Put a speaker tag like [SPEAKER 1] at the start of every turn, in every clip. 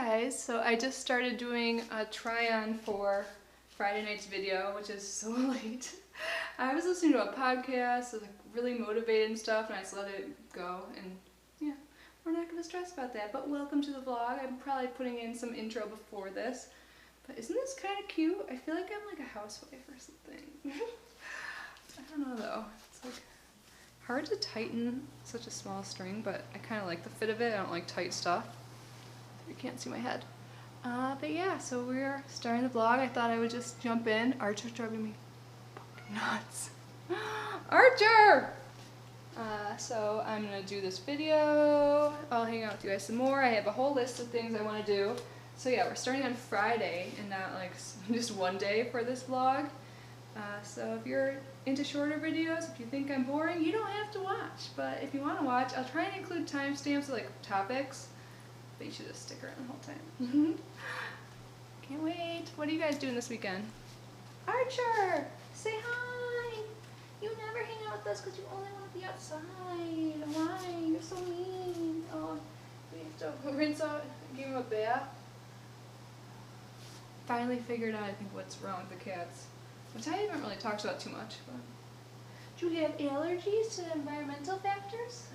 [SPEAKER 1] guys, so I just started doing a try-on for Friday night's video, which is so late. I was listening to a podcast, I was like really motivated and stuff, and I just let it go, and yeah, we're not going to stress about that. But welcome to the vlog. I'm probably putting in some intro before this, but isn't this kind of cute? I feel like I'm like a housewife or something. I don't know though, it's like hard to tighten such a small string, but I kind of like the fit of it. I don't like tight stuff. You can't see my head. But yeah, so we're starting the vlog. I thought I would just jump in. Archer's driving me fucking nuts. Archer! So I'm gonna do this video. I'll hang out with you guys some more. I have a whole list of things I want to do. So yeah, we're starting on Friday and not like just one day for this vlog. So if you're into shorter videos, if you think I'm boring, you don't have to watch. But if you want to watch, I'll try and include timestamps like topics. But you should just stick around the whole time. Can't wait. What are you guys doing this weekend? Archer! Say hi! You never hang out with us because you only want to be outside. Why? You're so mean. Oh, we have to rinse out and give him a bath. Finally figured out, I think, what's wrong with the cats. Which I haven't really talked about too much. But do you have allergies to environmental factors?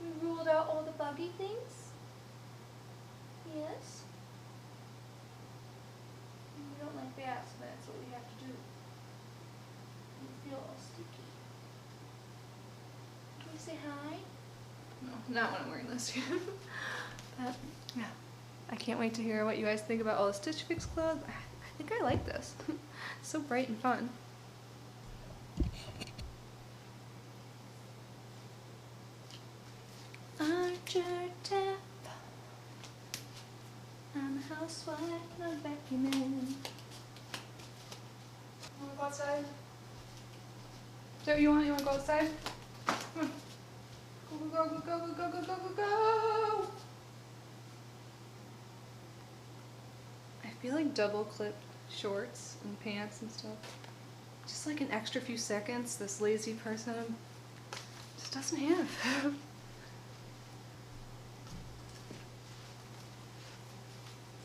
[SPEAKER 1] We ruled out all the buggy things? Yes. We don't like baths, but that's what we have to do. We feel all sticky. Can we say hi? No, not when I'm wearing this. But yeah, I can't wait to hear what you guys think about all the Stitch Fix clothes. I think I like this. So bright and fun. Archer tap. I'm a housewife, not a vacuum man. Wanna go outside? Is that what you want? You wanna go outside? Come on. Go, go, go, go, go, go, go, go, go! I feel like double clipped shorts and pants and stuff. Just like an extra few seconds this lazy person just doesn't have.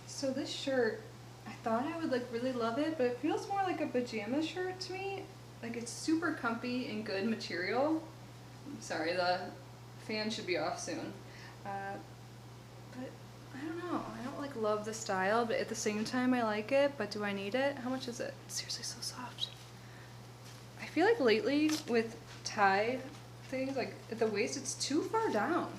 [SPEAKER 1] So this shirt, I thought I would like really love it, but it feels more like a pajama shirt to me. Like it's super comfy and good material. I'm sorry, the fan should be off soon. But I don't know, I don't like love the style, but at the same time I like it, but do I need it? How much is it? It's seriously so soft. I feel like lately with tie things, like at the waist, it's too far down.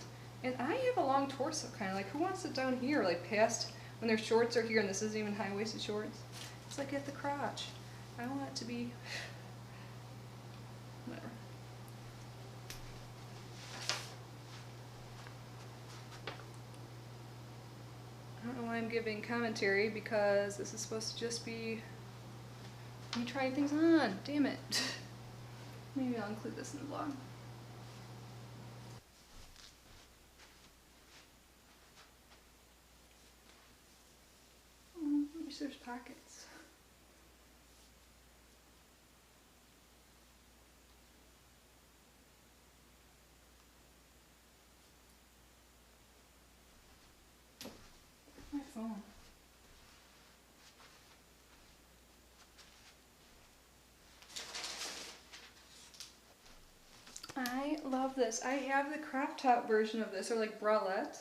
[SPEAKER 1] And I have a long torso kind of, like who wants it down here, like past when their shorts are here and this isn't even high-waisted shorts. It's like at the crotch. I want it to be, whatever. I don't know why I'm giving commentary because this is supposed to just be me trying things on. Damn it. Maybe I'll include this in the vlog. I wish there's pockets. My phone. I love this. I have the crop top version of this, or like bralette.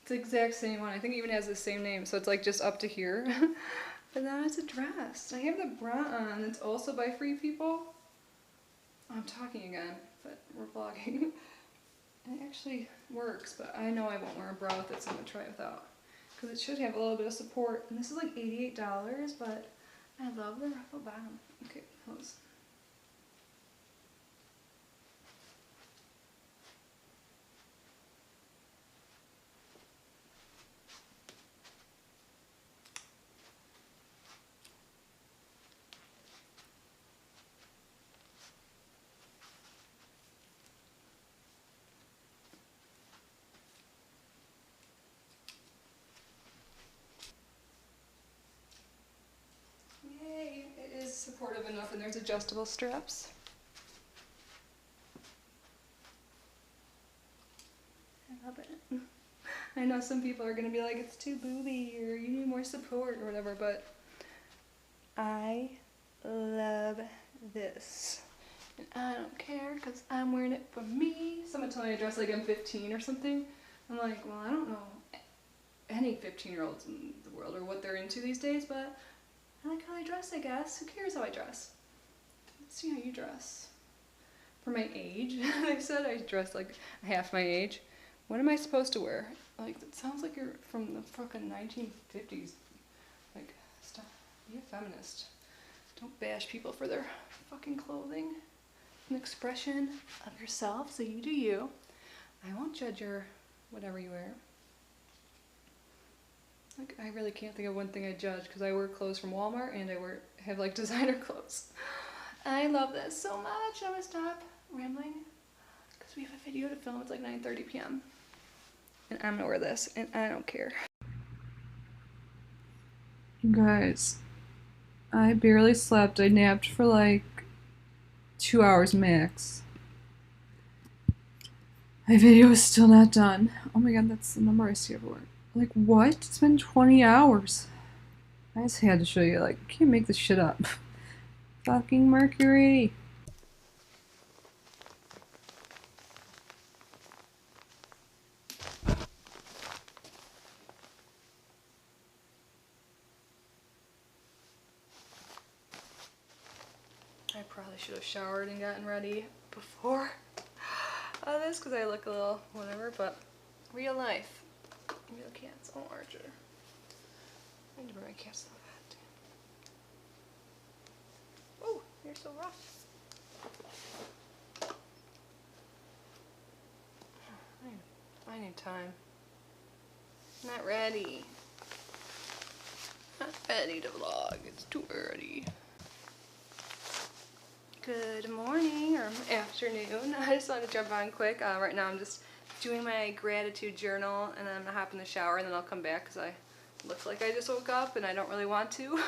[SPEAKER 1] It's the exact same one. I think it even has the same name, so it's like just up to here. But now it's a dress. I have the bra on. It's also by Free People. I'm talking again, but we're vlogging. And it actually works, but I know I won't wear a bra with it, so I'm gonna try it without. Because it should have a little bit of support. And this is like $88, but I love the ruffle bottom. Okay, close. Supportive enough, and there's adjustable straps. I love it. I know some people are gonna be like, it's too booby or you need more support or whatever, but I love this. And I don't care because I'm wearing it for me. Someone told me I dress like I'm 15 or something. I'm like, well, I don't know any 15-year-olds in the world or what they're into these days, but I like how I dress, I guess. Who cares how I dress? Let's see how you dress. For my age, they said I dress like half my age. What am I supposed to wear? Like, it sounds like you're from the fucking 1950s. Like, stop. Be a feminist. Don't bash people for their fucking clothing. An expression of yourself, so you do you. I won't judge your whatever you wear. Like, I really can't think of one thing I judge because I wear clothes from Walmart and I have like designer clothes. I love this so much. I'm gonna stop rambling because we have a video to film. It's like 9:30 p.m. and I'm gonna wear this and I don't care. Guys, I barely slept. I napped for like 2 hours max. My video is still not done. Oh my god, that's the number I see everywhere. Like, what? It's been 20 hours. I just had to show you, like, I can't make this shit up. Fucking Mercury. I probably should have showered and gotten ready before this because I look a little whatever, but real life. Real cats. Oh, Archer. I need to bring my cats to the vet. Oh, you're so rough. I need time. Not ready. Not ready to vlog. It's too early. Good morning or afternoon. I just wanted to jump on quick. Right now I'm just doing my gratitude journal and then I'm gonna hop in the shower and then I'll come back because I look like I just woke up and I don't really want to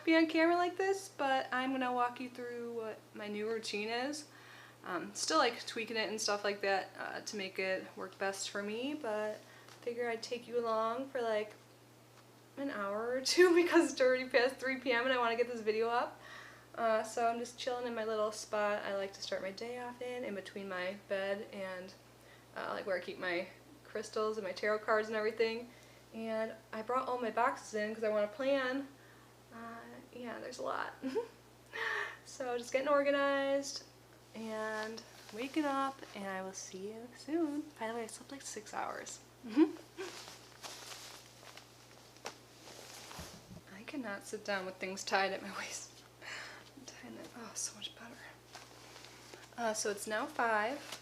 [SPEAKER 1] be on camera like this, but I'm gonna walk you through what my new routine is. Still like tweaking it and stuff like that to make it work best for me, but figure I'd take you along for like an hour or two because it's already past 3 p.m. and I want to get this video up. So I'm just chilling in my little spot I like to start my day off in between my bed and like where I keep my crystals and my tarot cards and everything. And I brought all my boxes in because I want to plan. Yeah, there's a lot. So just getting organized and waking up, and I will see you soon. By the way, I slept like 6 hours. I cannot sit down with things tied at my waist. I'm tying it. Oh, so much better. So it's now 5.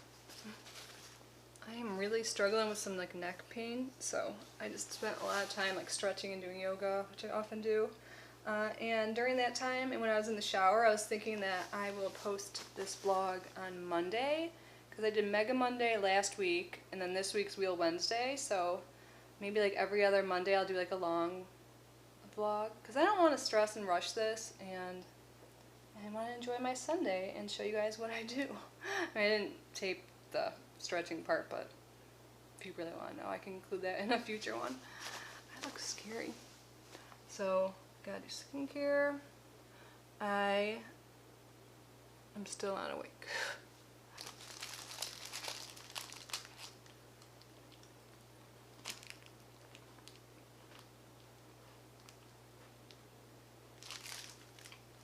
[SPEAKER 1] I am really struggling with some like neck pain, so I just spent a lot of time like stretching and doing yoga, which I often do. And during that time, and when I was in the shower, I was thinking that I will post this vlog on Monday, because I did Mega Monday last week, and then this week's Wheel Wednesday, so maybe like every other Monday I'll do like a long vlog, because I don't want to stress and rush this, and I want to enjoy my Sunday and show you guys what I do. I didn't tape the stretching part, but if you really want to know, I can include that in a future one. I look scary. So, gotta do skincare. I am still not awake.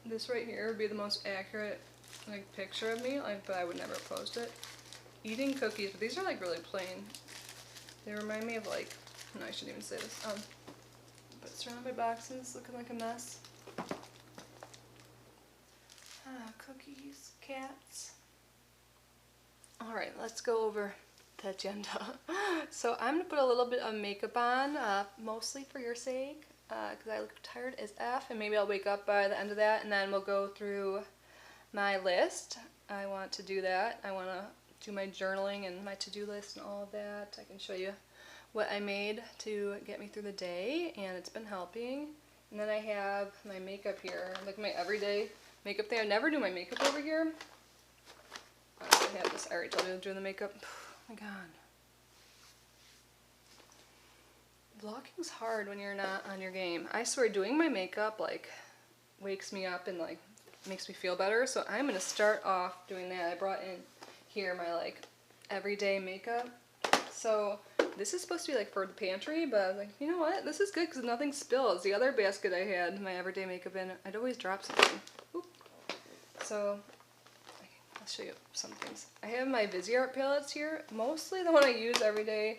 [SPEAKER 1] This right here would be the most accurate like picture of me, like, but I would never post it. Eating cookies, but these are like really plain. They remind me of like, no, I shouldn't even say this. But surrounded by boxes, looking like a mess. Cookies, cats. Alright, let's go over the agenda. So I'm gonna put a little bit of makeup on, mostly for your sake, because I look tired as F, and maybe I'll wake up by the end of that, and then we'll go through my list. I want to do that. I want to do my journaling and my to-do list and all of that. I can show you what I made to get me through the day, and it's been helping. And then I have my makeup here, like my everyday makeup thing. I never do my makeup over here. I have this, I already told you I'm doing the makeup. Oh my god. vlogging's hard when you're not on your game. I swear doing my makeup like wakes me up and like makes me feel better. So I'm gonna start off doing that. I brought in here my like everyday makeup. So this is supposed to be like for the pantry, but I was like, you know what? This is good because nothing spills. The other basket I had my everyday makeup in, I'd always drop something. Oop. So I'll show you some things. I have my Viseart palettes here. Mostly the one I use every day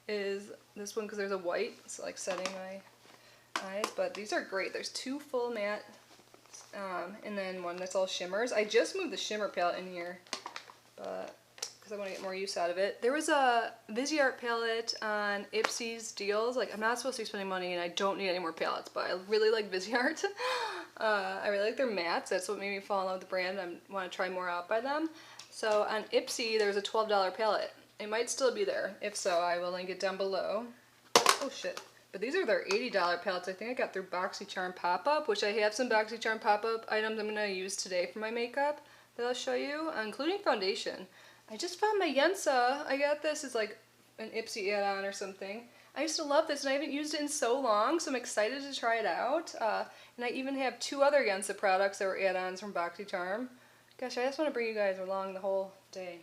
[SPEAKER 1] is this one because there's a white, so like setting my eyes. But these are great. There's 2 full matte, and then one that's all shimmers. I just moved the shimmer palette in here, but because I want to get more use out of it. There was a Viseart palette on Ipsy's deals. Like, I'm not supposed to be spending money and I don't need any more palettes, but I really like Viseart. I really like their mattes. That's what made me fall in love with the brand. I want to try more out by them. So on Ipsy, there was a $12 palette. It might still be there. If so, I will link it down below. Oh shit. But these are their $80 palettes. I think I got through BoxyCharm Pop-Up, which I have some BoxyCharm Pop-Up items I'm going to use today for my makeup that I'll show you, including foundation. I just found my Yensa. I got this as like an Ipsy add-on or something. I used to love this and I haven't used it in so long, so I'm excited to try it out. And I even have 2 other Yensa products that were add-ons from BoxyCharm. Gosh, I just want to bring you guys along the whole day.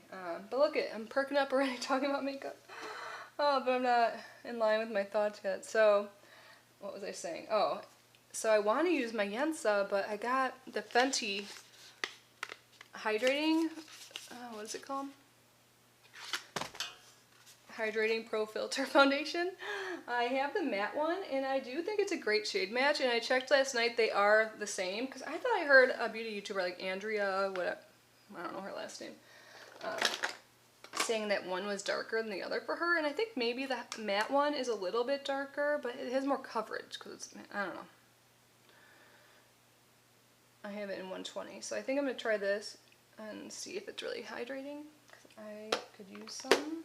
[SPEAKER 1] But look it, I'm perking up already talking about makeup. Oh, but I'm not in line with my thoughts yet. So, what was I saying? Oh, so I want to use my Yensa, but I got the Fenty Hydrating, what is it called? Hydrating Pro Filter Foundation. I have the matte one, and I do think it's a great shade match, and I checked last night, they are the same, because I thought I heard a beauty YouTuber like Andrea, whatever, I don't know her last name, saying that one was darker than the other for her, and I think maybe the matte one is a little bit darker, but it has more coverage, because it's, I don't know. I have it in 120, so I think I'm going to try this and see if it's really hydrating, because I could use some.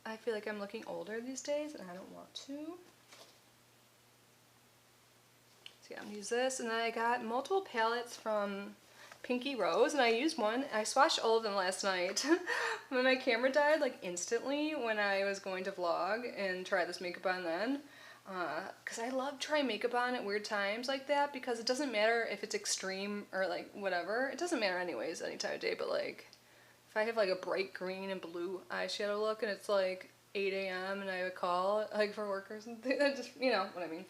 [SPEAKER 1] I feel like I'm looking older these days, and I don't want to. So yeah, I'm going to use this, and then I got multiple palettes from Pinky Rose, and I used one. I swatched all of them last night. When my camera died, like instantly, when I was going to vlog and try this makeup on then. Because I love trying makeup on at weird times like that, because it doesn't matter if it's extreme or like whatever. It doesn't matter anyways any time of day, but like if I have like a bright green and blue eyeshadow look and it's like 8 a.m. and I have a call like for work or something, that just, you know what I mean.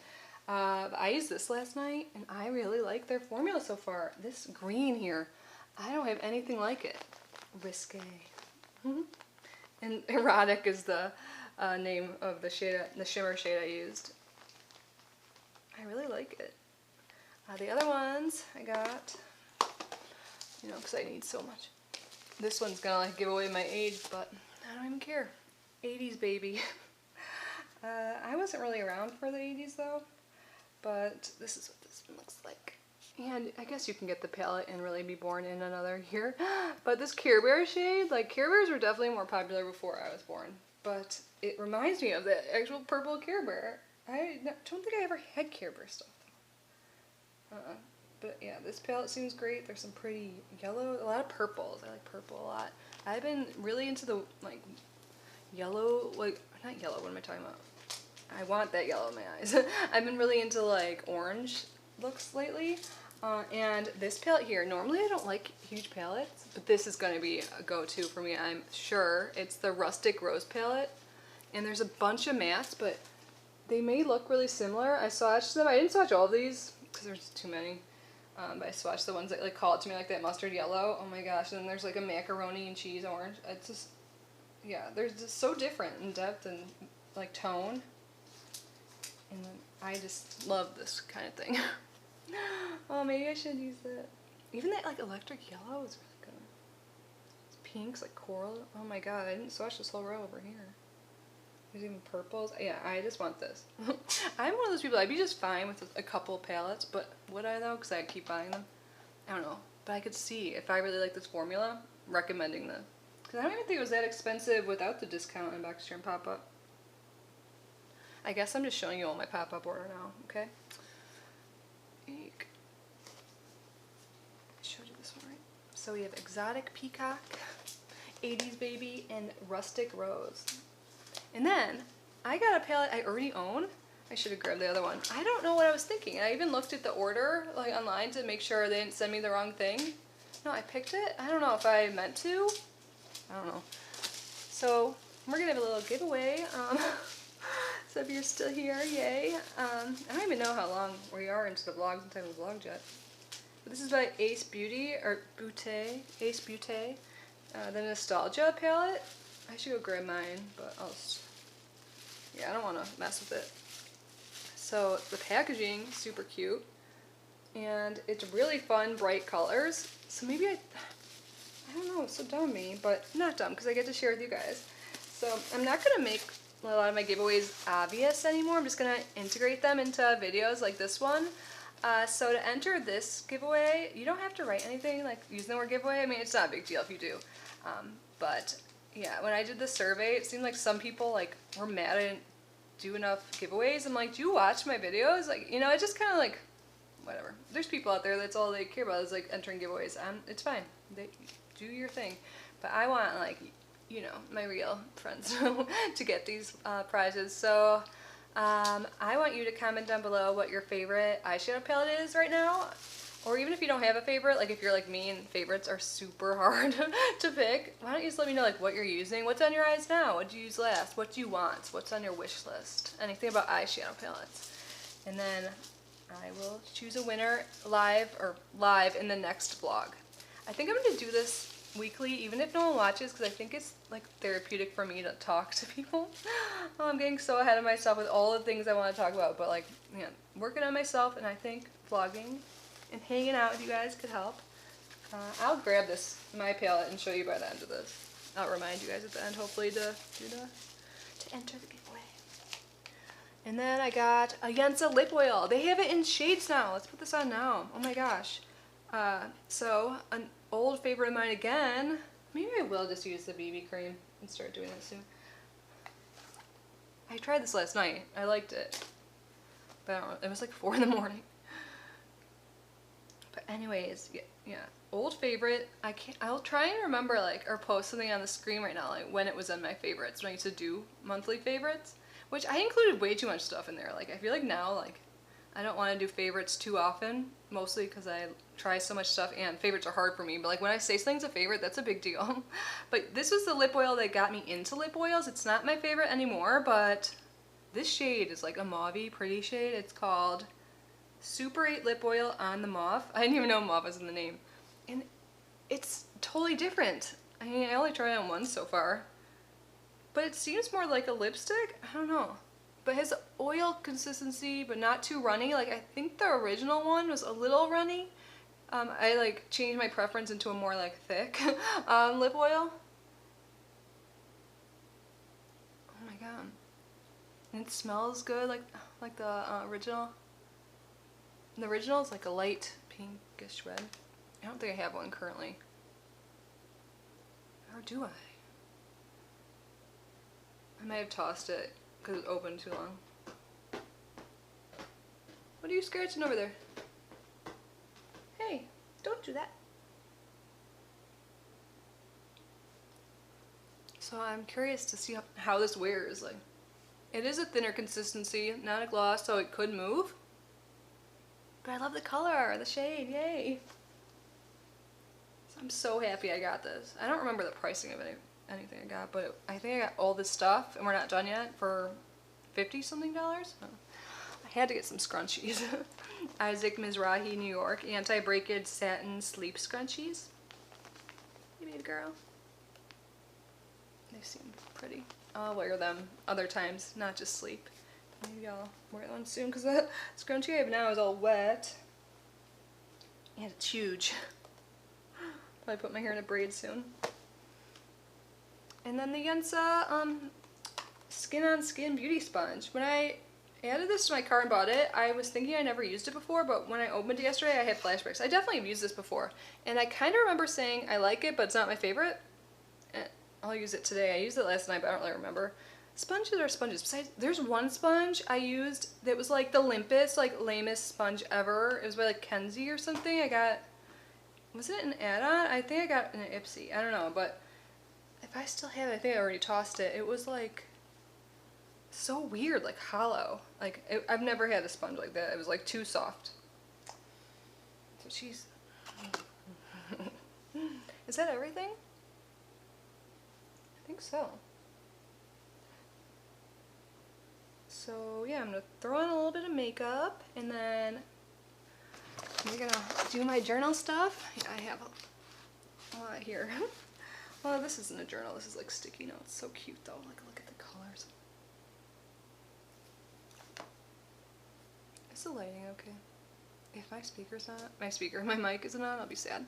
[SPEAKER 1] But I used this last night and I really like their formula so far. This green here, I don't have anything like it. Risque. And Erotic is the name of the shade, the shimmer shade I used. I really like it. The other ones I got, you know, because I need so much. This one's gonna like give away my age, but I don't even care. 80s baby. I wasn't really around for the 80s though, but this is what this one looks like. And I guess you can get the palette and really be born in another year. But this Care Bear shade, like Care Bears were definitely more popular before I was born. But it reminds me of the actual purple Care Bear. I don't think I ever had Care Bear stuff though. But yeah, this palette seems great. There's some pretty yellow, a lot of purples. I like purple a lot. I've been really into the like yellow, like not yellow, what am I talking about? I want that yellow in my eyes. I've been really into like orange looks lately. And this palette here, normally I don't like huge palettes, but this is going to be a go-to for me, I'm sure. It's the Rustic Rose palette, and there's a bunch of mattes, but they may look really similar. I swatched them. I didn't swatch all of these because there's too many, but I swatched the ones that like call it to me, like that mustard yellow. Oh my gosh, and then there's like a macaroni and cheese orange. It's just, yeah, they're just so different in depth and like tone, and then I just love this kind of thing. Oh, maybe I should use that. Even that like electric yellow is really good. It's pinks, like coral. Oh my god, I didn't swatch this whole row over here. There's even purples. Yeah, I just want this. I'm one of those people, I'd be just fine with a couple palettes, but would I though? Because I keep buying them. I don't know. But I could see, if I really like this formula, recommending this. Because I don't even think it was that expensive without the discount in BoxyCharm Pop-Up. I guess I'm just showing you all my pop-up order now, okay? I showed you this one, right? So we have Exotic Peacock, 80s Baby, and Rustic Rose. And then I got a palette I already own. I should have grabbed the other one. I don't know what I was thinking. I even looked at the order like online to make sure they didn't send me the wrong thing. No, I picked it. I don't know if I meant to. I don't know. So we're gonna have a little giveaway. So if you're still here, yay. I don't even know how long we are into the vlog since I haven't vlogged yet. But this is by Ace Beauty, or Beauté, Ace Beauté. The Nostalgia palette. I should go grab mine, but yeah, I don't want to mess with it. So the packaging, super cute. And it's really fun, bright colors. So maybe I don't know, it's so dumb of me, but not dumb because I get to share with you guys. So I'm not going to make a lot of my giveaways obvious anymore. I'm just going to integrate them into videos like this one. So to enter this giveaway, you don't have to write anything like using the word giveaway. I mean, it's not a big deal if you do. But yeah, when I did the survey, it seemed like some people like were mad I didn't do enough giveaways. I'm like, do you watch my videos? Like, you know, it's just kind of like, whatever. There's people out there that's all they care about is like entering giveaways. It's fine. They do your thing. But I want like, you know, my real friends to get these prizes. So I want you to comment down below what your favorite eyeshadow palette is right now. Or even if you don't have a favorite, like if you're like me and favorites are super hard to pick, why don't you just let me know like what you're using, what's on your eyes now, what did you use last, what do you want, what's on your wish list, anything about eyeshadow palettes. And then I will choose a winner live in the next vlog. I think I'm going to do this weekly, even if no one watches, because I think it's like therapeutic for me to talk to people. Oh, I'm getting so ahead of myself with all the things I want to talk about, but like, yeah, working on myself, and I think vlogging and hanging out with you guys could help. I'll grab my palette, and show you by the end of this. I'll remind you guys at the end, hopefully, to enter the giveaway. And then I got a Yensa lip oil. They have it in shades now. Let's put this on now. Oh my gosh. So an old favorite of mine again. Maybe I will just use the BB cream and start doing this soon. I tried this last night. I liked it. But I don't know, it was like 4 in the morning. But anyways, yeah, old favorite. I'll try and remember like, or post something on the screen right now, like when it was in my favorites, when I used to do monthly favorites, which I included way too much stuff in there. Like I feel like now, like I don't want to do favorites too often, mostly because I try so much stuff and favorites are hard for me. But like when I say something's a favorite, that's a big deal. But this was the lip oil that got me into lip oils. It's not my favorite anymore, but this shade is like a mauvey pretty shade. It's called Super 8 Lip Oil on the Mauve. I didn't even know mauve was in the name. And it's totally different. I mean, I only tried it on once so far. But it seems more like a lipstick. I don't know. But it has oil consistency, but not too runny. Like, I think the original one was a little runny. I, like, changed my preference into a more, like, thick lip oil. Oh my god. And it smells good, like the original. The original is like a light pinkish red. I don't think I have one currently. Or do I? I might have tossed it because it's open too long. What are you scratching over there? Hey, don't do that. So I'm curious to see how this wears. Like, it is a thinner consistency, not a gloss, so it could move. But I love the color, the shade, yay. So I'm so happy I got this. I don't remember the pricing of anything I got, but I think I got all this stuff, and we're not done yet, for $50-something. Oh. I had to get some scrunchies. Isaac Mizrahi, New York, anti-breakage satin sleep scrunchies. You made a girl. They seem pretty. I'll wear them other times, not just sleep. Maybe I'll wear one soon because that scrunchie I have now is all wet. And it's huge. Probably put my hair in a braid soon. And then the Yensa Skin on Skin Beauty Sponge. When I added this to my cart and bought it, I was thinking I never used it before, but when I opened it yesterday, I had flashbacks. I definitely have used this before. And I kind of remember saying I like it, but it's not my favorite. I'll use it today. I used it last night, but I don't really remember. Sponges are sponges. Besides, there's one sponge I used that was like the limpest, like lamest sponge ever. It was by like Kenzie or something. I got, was it an add-on? I think I got an Ipsy. I don't know, but if I still have it, I think I already tossed it. It was like, so weird, like hollow. Like I've never had a sponge like that. It was like too soft. So she's. Is that everything? I think so. So yeah, I'm gonna throw on a little bit of makeup, and then I'm gonna do my journal stuff. Yeah, I have a lot here. Well, this isn't a journal. This is like sticky notes. So cute though. Like look at the colors. Is the lighting okay? If my speaker's not, my mic isn't on, I'll be sad.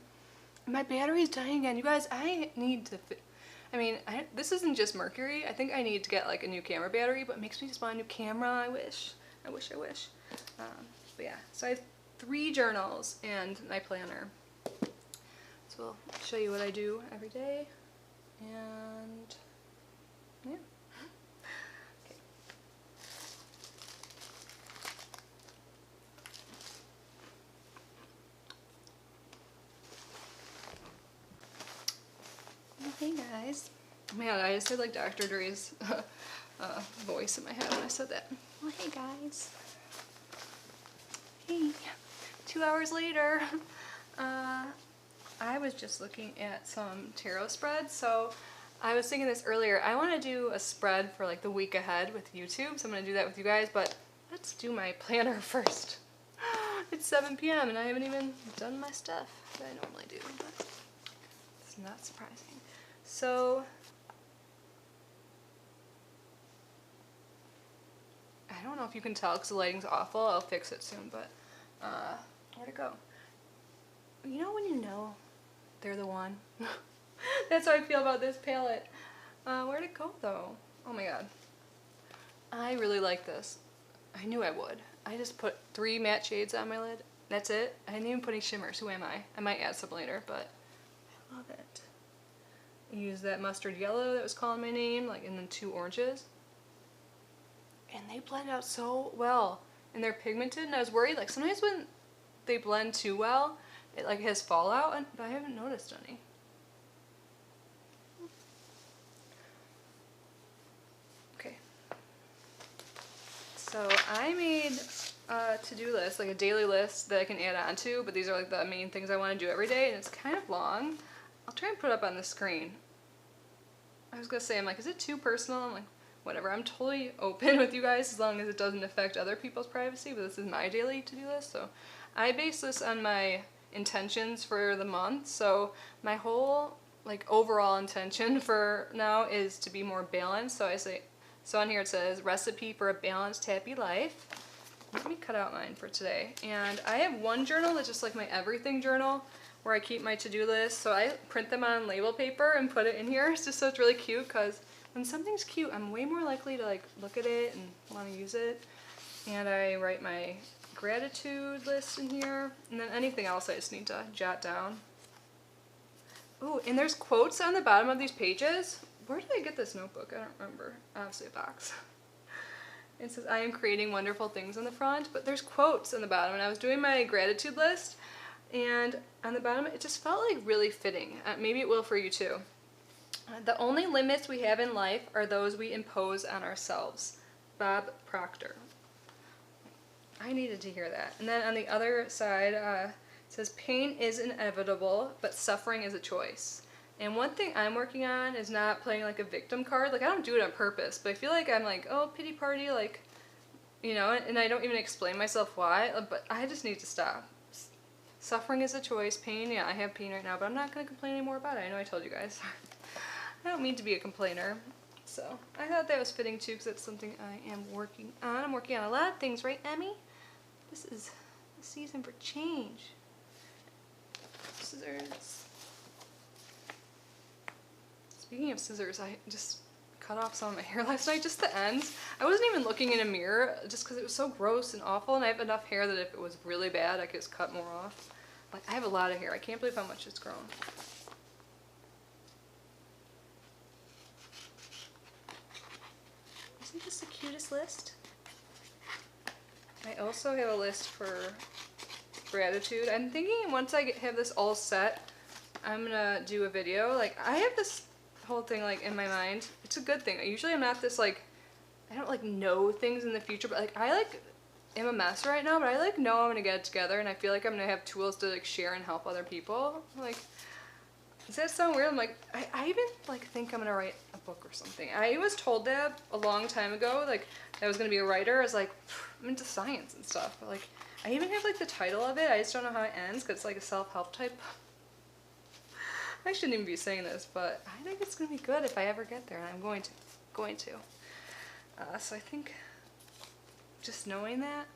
[SPEAKER 1] My battery's dying again. You guys, I need to this isn't just Mercury. I think I need to get like a new camera battery, but it makes me just want a new camera. I wish. But yeah, so I have 3 journals and my planner. So I'll show you what I do every day. And yeah. Okay. Hey guys. Man, I just had like Dr. Dre's voice in my head when I said that. Well, hey guys. Hey. 2 hours later. I was just looking at some tarot spreads. So I was thinking this earlier. I want to do a spread for like the week ahead with YouTube. So I'm going to do that with you guys. But let's do my planner first. It's 7 p.m. and I haven't even done my stuff that I normally do. But it's not surprising. So I don't know if you can tell because the lighting's awful. I'll fix it soon, but where'd it go? You know when you know they're the one? That's how I feel about this palette. Where'd it go though? Oh my god. I really like this. I knew I would. I just put 3 matte shades on my lid. That's it. I didn't even put any shimmers. Who am I? I might add some later, but I love it. I used that mustard yellow that was calling my name, like, and then 2 oranges. And they blend out so well. And they're pigmented, and I was worried, like, sometimes when they blend too well, it, like, has fallout, but I haven't noticed any. Okay. So I made a to-do list, like a daily list that I can add on to, but these are, like, the main things I want to do every day, and it's kind of long. I'll try and put it up on the screen. I was gonna say, I'm like, is it too personal? I'm like, whatever, I'm totally open with you guys as long as it doesn't affect other people's privacy, but this is my daily to-do list, so I base this on my intentions for the month. So my whole, like, overall intention for now is to be more balanced. So so on here it says, recipe for a balanced, happy life. Let me cut out mine for today. And I have one journal that's just like my everything journal, where I keep my to-do list. So I print them on label paper and put it in here, just so it's really cute, because when something's cute, I'm way more likely to like look at it and want to use it. And I write my gratitude list in here, and then anything else I just need to jot down. Ooh, and there's quotes on the bottom of these pages. Where did I get this notebook? I don't remember. Obviously a box. It says, I am creating wonderful things on the front, but there's quotes on the bottom, and I was doing my gratitude list, and on the bottom, it just felt like really fitting. Maybe it will for you too. The only limits we have in life are those we impose on ourselves. Bob Proctor. I needed to hear that. And then on the other side, it says, pain is inevitable, but suffering is a choice. And one thing I'm working on is not playing like a victim card. Like, I don't do it on purpose, but I feel like I'm like, oh, pity party, like, you know, and I don't even explain myself why, but I just need to stop. Suffering is a choice. Pain, yeah, I have pain right now, but I'm not going to complain anymore about it. I know I told you guys. I don't mean to be a complainer. So I thought that was fitting too, because that's something I am working on. I'm working on a lot of things, right, Emmy? This is the season for change. Scissors. Speaking of scissors, I just cut off some of my hair last night, just the ends. I wasn't even looking in a mirror just because it was so gross and awful, and I have enough hair that if it was really bad, I could just cut more off. Like, I have a lot of hair. I can't believe how much it's grown. Isn't this the cutest list? I also have a list for gratitude. I'm thinking once I have this all set, I'm gonna do a video. Like, I have this whole thing like in my mind. It's a good thing. Usually I'm not this like, I don't like know things in the future, but like I like am a mess right now, but I like know I'm gonna get it together, and I feel like I'm gonna have tools to like share and help other people. Like, does that sound weird? I'm like, I even like think I'm gonna write a book or something. I was told that a long time ago, like I was gonna be a writer. I was like, I'm into science and stuff, but like I even have like the title of it. I just don't know how it ends because it's like a self-help type. I shouldn't even be saying this, but I think it's gonna be good if I ever get there, and I'm going to. So I think just knowing that,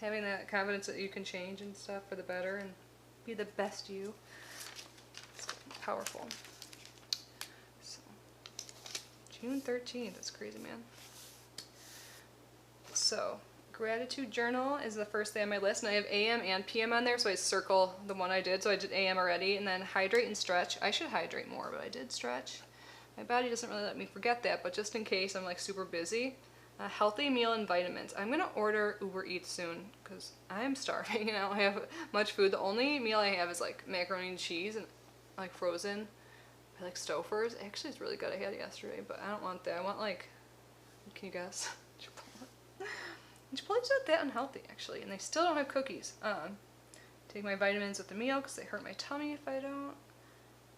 [SPEAKER 1] having that confidence that you can change and stuff for the better and be the best you, it's powerful. So, June 13th, that's crazy, man. So, gratitude journal is the first thing on my list, and I have AM and PM on there, so I circle the one I did. So I did AM already, and then hydrate and stretch. I should hydrate more, but I did stretch. My body doesn't really let me forget that, but just in case I'm like super busy. A healthy meal and vitamins. I'm gonna order Uber Eats soon because I'm starving and I don't have much food. The only meal I have is like macaroni and cheese and like frozen. I like Stouffer's. Actually, it's really good. I had it yesterday, but I don't want that. I want like, can you guess? Chipotle. Chipotle's not that unhealthy actually, and they still don't have cookies. Take my vitamins with the meal because they hurt my tummy if I don't.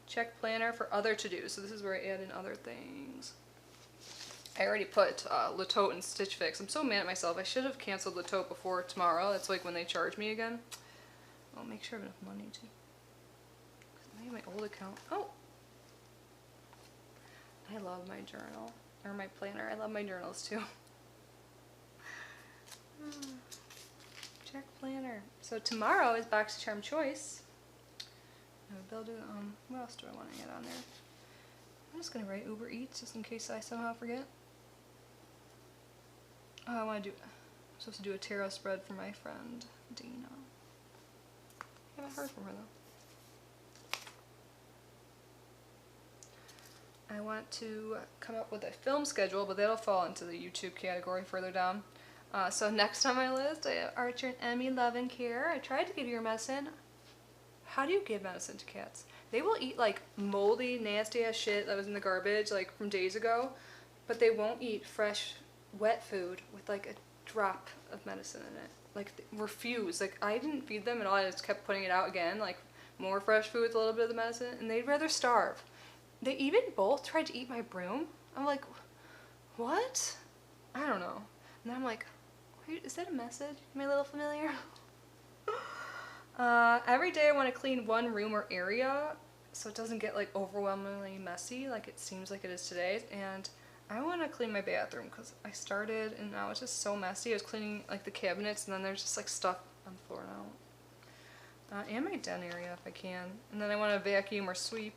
[SPEAKER 1] Check planner for other to-dos. So this is where I add in other things. I already put Le Tote and Stitch Fix. I'm so mad at myself. I should have canceled Le Tote before tomorrow. That's like when they charge me again. I'll make sure I have enough money to. I have my old account. Oh! I love my journal. Or my planner. I love my journals too. Check planner. So tomorrow is BoxyCharm Choice. What else do I want to get on there? I'm just going to write Uber Eats just in case I somehow forget. Oh, I'm supposed to do a tarot spread for my friend, Dina. I haven't heard from her though. I want to come up with a film schedule, but that'll fall into the YouTube category further down. So next on my list, I have Archer and Emmy Love and Care. I tried to give you your medicine. How do you give medicine to cats? They will eat like moldy, nasty ass shit that was in the garbage like from days ago, but they won't eat fresh, wet food with like a drop of medicine in it. Like, refuse. Like, I didn't feed them at all. I just kept putting it out again, like more fresh food with a little bit of the medicine, and they'd rather starve. They even both tried to eat my broom. I'm like, what? I don't know. And then I'm like, wait, is that a message? Am I a little familiar? Every day I want to clean one room or area so it doesn't get like overwhelmingly messy like it seems like it is today, and I want to clean my bathroom because I started and now it's just so messy. I was cleaning like the cabinets and then there's just like stuff on the floor now. And my den area if I can, and then I want to vacuum or sweep,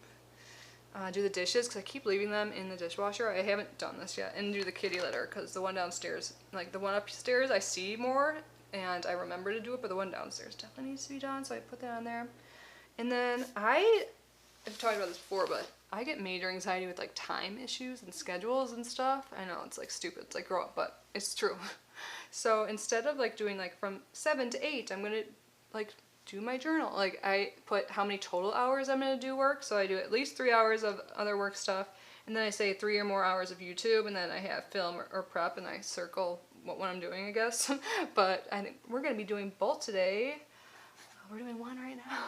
[SPEAKER 1] do the dishes because I keep leaving them in the dishwasher. I haven't done this yet, and do the kitty litter because the one downstairs, like the one upstairs I see more and I remember to do it, but the one downstairs definitely needs to be done, so I put that on there. And then I've talked about this before, but I get major anxiety with like time issues and schedules and stuff. I know it's like stupid, it's like grow up, but it's true. So instead of like doing like from 7 to 8, I'm gonna like do my journal. Like I put how many total hours I'm gonna do work, so I do at least 3 hours of other work stuff, and then I say 3 or more hours of YouTube, and then I have film or prep, and I circle what I'm doing, I guess. But I think we're gonna be doing both today. We're doing one right now.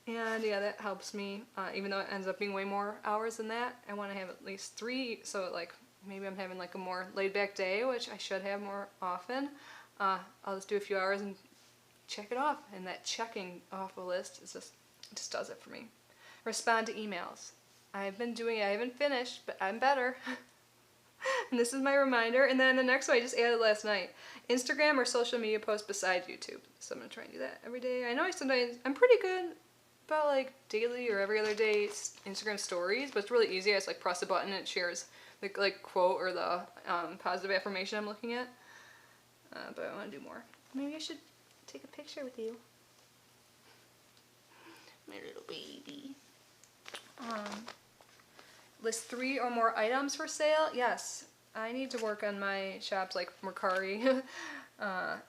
[SPEAKER 1] And yeah, that helps me, even though it ends up being way more hours than that. I want to have at least 3, so like maybe I'm having like a more laid back day, which I should have more often. I'll just do a few hours and check it off, and that checking off a list is just does it for me. Respond to emails. I've been doing it, I haven't finished, but I'm better. And this is my reminder. And then the next one I just added last night. Instagram or social media posts besides YouTube. So I'm going to try and do that every day. I know I'm pretty good about like daily or every other day Instagram stories, but it's really easy. I just like press a button and it shares the like quote or the positive affirmation I'm looking at. But I want to do more. Maybe I should take a picture with you. My little baby. List 3 or more items for sale. Yes, I need to work on my shops like Mercari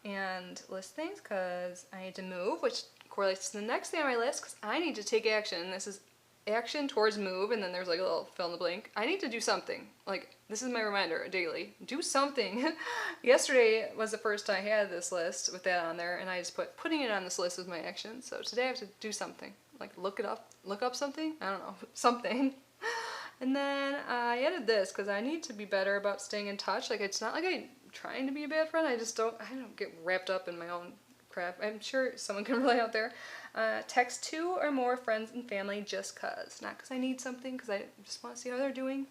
[SPEAKER 1] and list things because I need to move, which correlates to the next thing on my list because I need to take action. This is action towards move, and then there's like a little fill in the blank. I need to do something. Like, this is my reminder daily. Do something. Yesterday was the first time I had this list with that on there, and I just putting it on this list was my action. So today I have to do something. Like, look up something? I don't know. Something. And then I added this because I need to be better about staying in touch. Like, it's not like I'm trying to be a bad friend. I don't get wrapped up in my own crap. I'm sure someone can relate out there. Text 2 or more friends and family just cause. Not because I need something, because I just want to see how they're doing.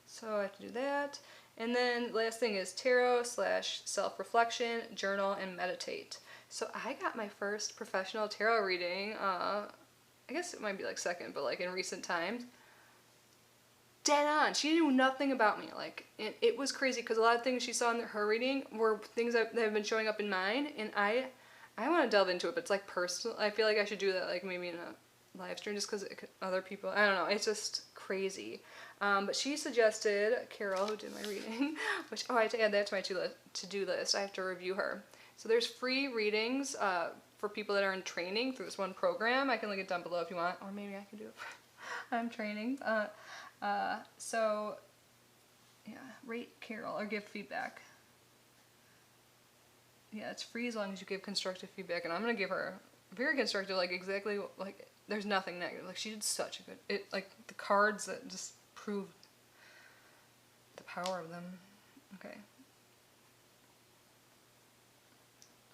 [SPEAKER 1] So I have to do that. And then last thing is tarot / self-reflection, journal, and meditate. So I got my first professional tarot reading. I guess it might be like second, but like in recent times. Dead on. She knew nothing about me. Like, it was crazy because a lot of things she saw in her reading were things that have been showing up in mine, and I want to delve into it, but it's like personal. I feel like I should do that like maybe in a live stream just because other people, I don't know, it's just crazy. But she suggested, Carol, who did my reading, which, I have to add that to my to-do list. I have to review her. So there's free readings for people that are in training through this one program. I can link it down below if you want, or maybe I can do it. I'm training. So, yeah, rate Carol or give feedback. Yeah, it's free as long as you give constructive feedback, and I'm gonna give her very constructive, like exactly, like there's nothing negative. Like, she did such a good, like the cards that just prove the power of them. Okay.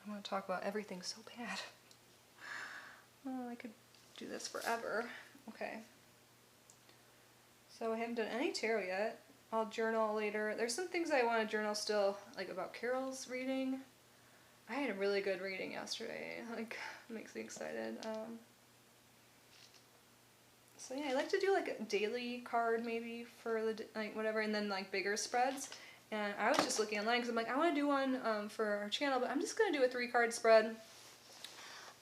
[SPEAKER 1] I want to talk about everything so bad. Oh, I could do this forever. Okay. So I haven't done any tarot yet. I'll journal later. There's some things I want to journal still, like about Carol's reading. I had a really good reading yesterday. Like, makes me excited. So yeah, I like to do like a daily card maybe for the, like whatever, and then like bigger spreads. And I was just looking online because I'm like, I want to do one for our channel, but I'm just going to do a 3-card spread.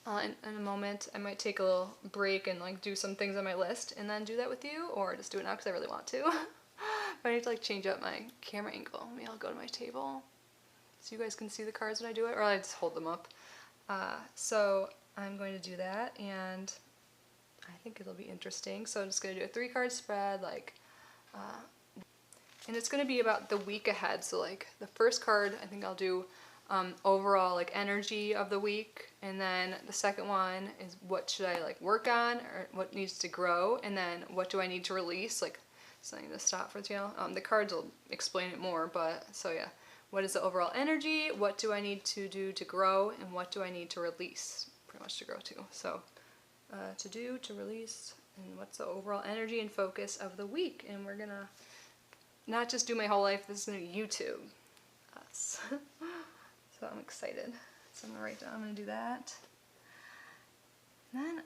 [SPEAKER 1] In a moment, I might take a little break and like do some things on my list and then do that with you, or just do it now because I really want to. But I need to like change up my camera angle. Maybe I'll go to my table so you guys can see the cards when I do it, or I just hold them up. So I'm going to do that, and I think it'll be interesting. So I'm just going to do a 3-card spread, like, and it's going to be about the week ahead. So like the first card, I think I'll do overall like energy of the week, and then the second one is what should I like work on or what needs to grow, and then what do I need to release, like something to stop for the channel. The cards will explain it more, but so yeah, what is the overall energy, what do I need to do to grow, and what do I need to release, pretty much to grow to. So to do, to release, and what's the overall energy and focus of the week. And we're gonna not just do my whole life, this is gonna be YouTube us. So I'm excited. So I'm gonna write down, I'm gonna do that. And then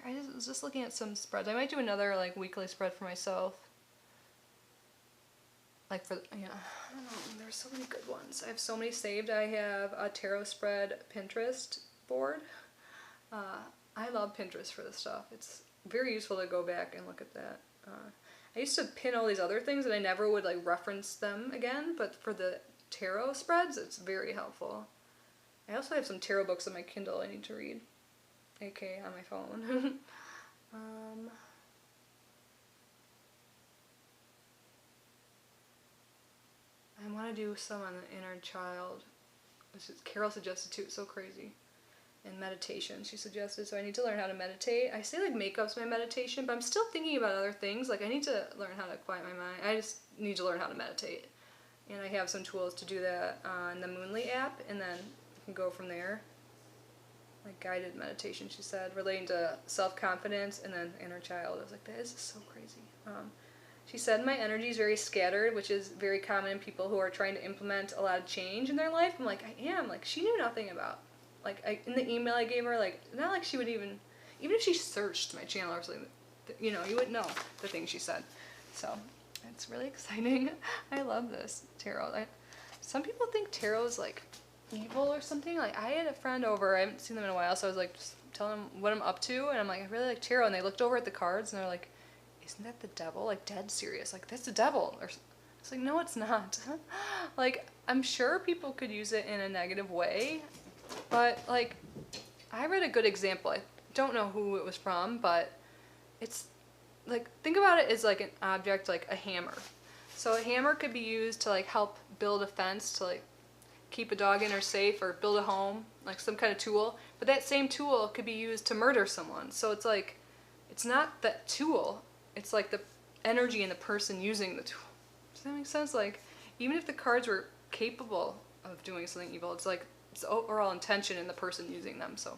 [SPEAKER 1] I was just looking at some spreads. I might do another like weekly spread for myself. Like for, yeah, I don't know, there's so many good ones. I have so many saved. I have a tarot spread Pinterest board. I love Pinterest for this stuff. It's very useful to go back and look at that. I used to pin all these other things and I never would like reference them again, but for the tarot spreads, it's very helpful. I also have some tarot books on my Kindle I need to read, aka on my phone. I want to do some on the inner child, which is, Carol suggested too, it's so crazy. And meditation, she suggested, so I need to learn how to meditate. I say like makeup's my meditation, but I'm still thinking about other things. Like I need to learn how to quiet my mind. I just need to learn how to meditate. And I have some tools to do that on the Moonly app, and then I can go from there. Like guided meditation, she said, relating to self-confidence and then inner child. I was like, that is so crazy. She said, my energy is very scattered, which is very common in people who are trying to implement a lot of change in their life. I'm like, I am. Like, she knew nothing about, like, in the email I gave her, like, not like she would even if she searched my channel or something, you know, you wouldn't know the things she said. So, it's really exciting. I love this tarot. Some people think tarot is, like, evil or something. Like, I had a friend over, I haven't seen them in a while, so I was, like, just telling them what I'm up to, and I'm like, I really like tarot, and they looked over at the cards, and they're like, isn't that the devil? Like, dead serious. Like, that's the devil. Or it's like, no, it's not. Like, I'm sure people could use it in a negative way, but, like, I read a good example. I don't know who it was from, but it's like, think about it as like an object, like a hammer. So a hammer could be used to like help build a fence to like keep a dog in or safe, or build a home, like some kind of tool. But that same tool could be used to murder someone. So it's like, it's not the tool, it's like the energy in the person using the tool. Does that make sense? Like, even if the cards were capable of doing something evil, it's like, it's the overall intention in the person using them. So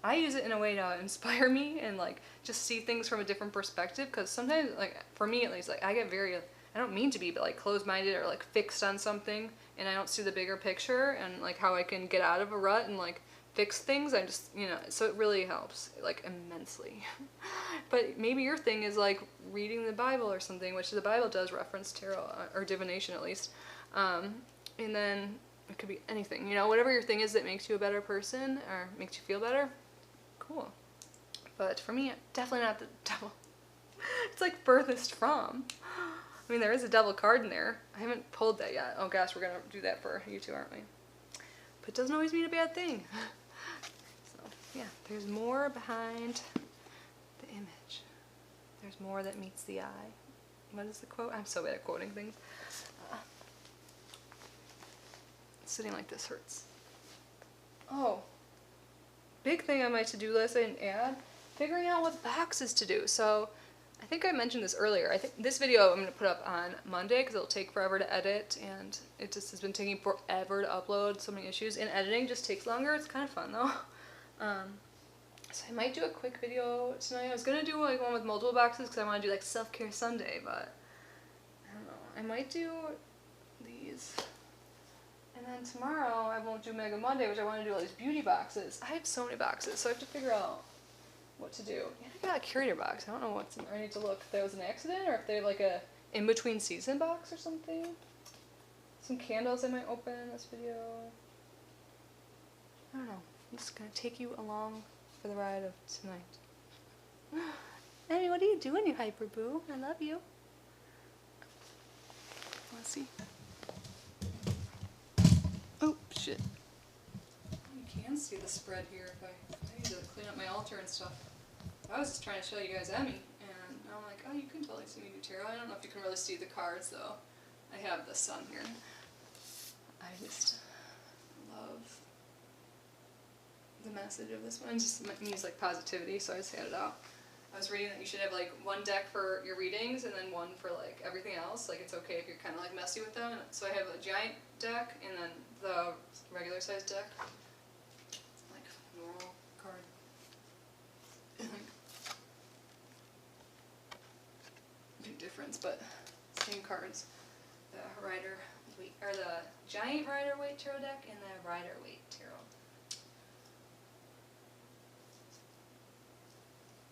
[SPEAKER 1] I use it in a way to inspire me and like just see things from a different perspective, because sometimes, like for me at least, like I get very, I don't mean to be, but like closed-minded or like fixed on something, and I don't see the bigger picture and like how I can get out of a rut and like fix things. I just, you know, so it really helps, like immensely. But maybe your thing is like reading the Bible or something, which the Bible does reference tarot, or divination at least. And then it could be anything, you know, whatever your thing is that makes you a better person or makes you feel better, cool. But for me, definitely not the devil. It's like furthest from. I mean, there is a devil card in there. I haven't pulled that yet. Oh gosh, we're gonna do that for you two, aren't we? But it doesn't always mean a bad thing. So, yeah, there's more behind the image. There's more that meets the eye. What is the quote? I'm so bad at quoting things. Sitting like this hurts. Oh, big thing on my to-do list I didn't add, figuring out what boxes to do. So I think I mentioned this earlier. I think this video I'm going to put up on Monday because it'll take forever to edit, and it just has been taking forever to upload. So many issues, and editing just takes longer. It's kind of fun though. So I might do a quick video tonight. I was going to do like one with multiple boxes because I want to do like self-care Sunday, but I don't know. I might do these. And then tomorrow I won't do Mega Monday, which I want to do all these beauty boxes. I have so many boxes, so I have to figure out what to do. And I got a curator box. I don't know what's in there. I need to look if there was an accident or if they have like a in-between season box or something. Some candles I might open in this video. I don't know. I'm just going to take you along for the ride of tonight. Amy, what are you doing, you hyper boo? I love you. Let's see. Oh, shit. You can see the spread here if I need to clean up my altar and stuff. I was just trying to show you guys Emmy, and I'm like, oh, you can totally see me do tarot. I don't know if you can really see the cards, though. I have the sun here. I just love the message of this one. It just means like positivity, so I just had it out. I was reading that you should have like one deck for your readings and then one for like everything else. Like it's okay if you're kind of like messy with them. So I have a giant deck and then the regular size deck. It's like normal card. Big difference, but same cards. The Rider-Waite, or the giant Rider-Waite tarot deck and the Rider-Waite tarot.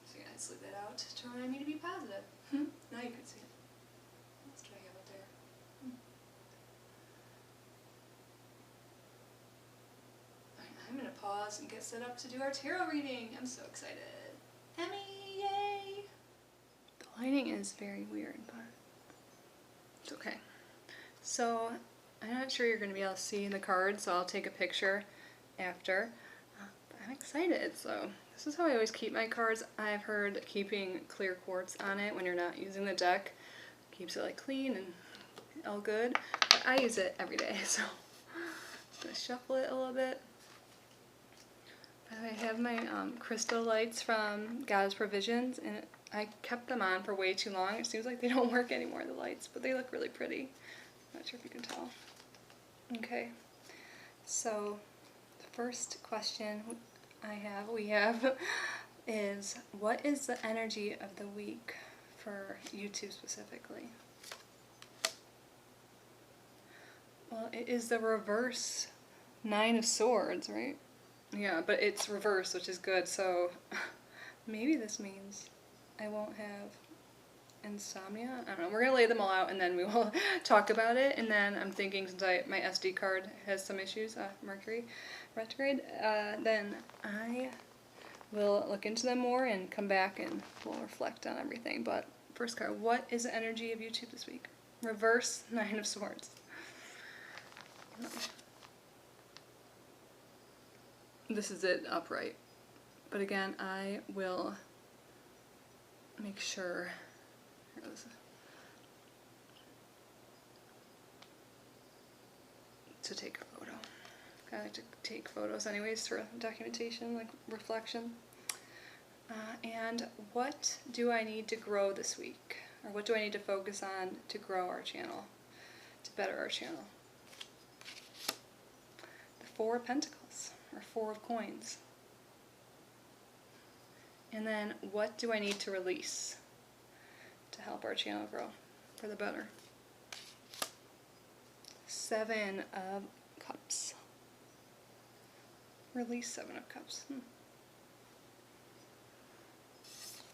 [SPEAKER 1] So yeah, I slid that out to remind me to be positive. Now you can see it. What else do I have up there? I'm going to pause and get set up to do our tarot reading. I'm so excited. Emmy, yay! The lighting is very weird, but it's okay. So, I'm not sure you're going to be able to see the cards, so I'll take a picture after. But I'm excited, so this is how I always keep my cards. I've heard keeping clear quartz on it when you're not using the deck keeps it like clean and all good. But I use it every day, so I'm going to shuffle it a little bit. I have my crystal lights from God's Provisions, and I kept them on for way too long. It seems like they don't work anymore, the lights, but they look really pretty. Not sure if you can tell. Okay, so the first question we have is, what is the energy of the week for YouTube specifically? Well, it is the reverse Nine of Swords, right? Yeah, but it's reverse, which is good, so maybe this means I won't have insomnia. I don't know. We're going to lay them all out and then we will talk about it. And then I'm thinking, since my SD card has some issues, Mercury retrograde, then I will look into them more and come back and we'll reflect on everything. But first card, what is the energy of YouTube this week? Reverse Nine of Swords. This is it upright. But again, I will make sure to take a photo. I like to take photos anyways for documentation, like reflection. And what do I need to grow this week? Or what do I need to focus on to grow our channel, to better our channel? The Four of Pentacles, or Four of Coins. And then what do I need to release to help our channel grow for the better? Seven of Cups. Release Seven of Cups.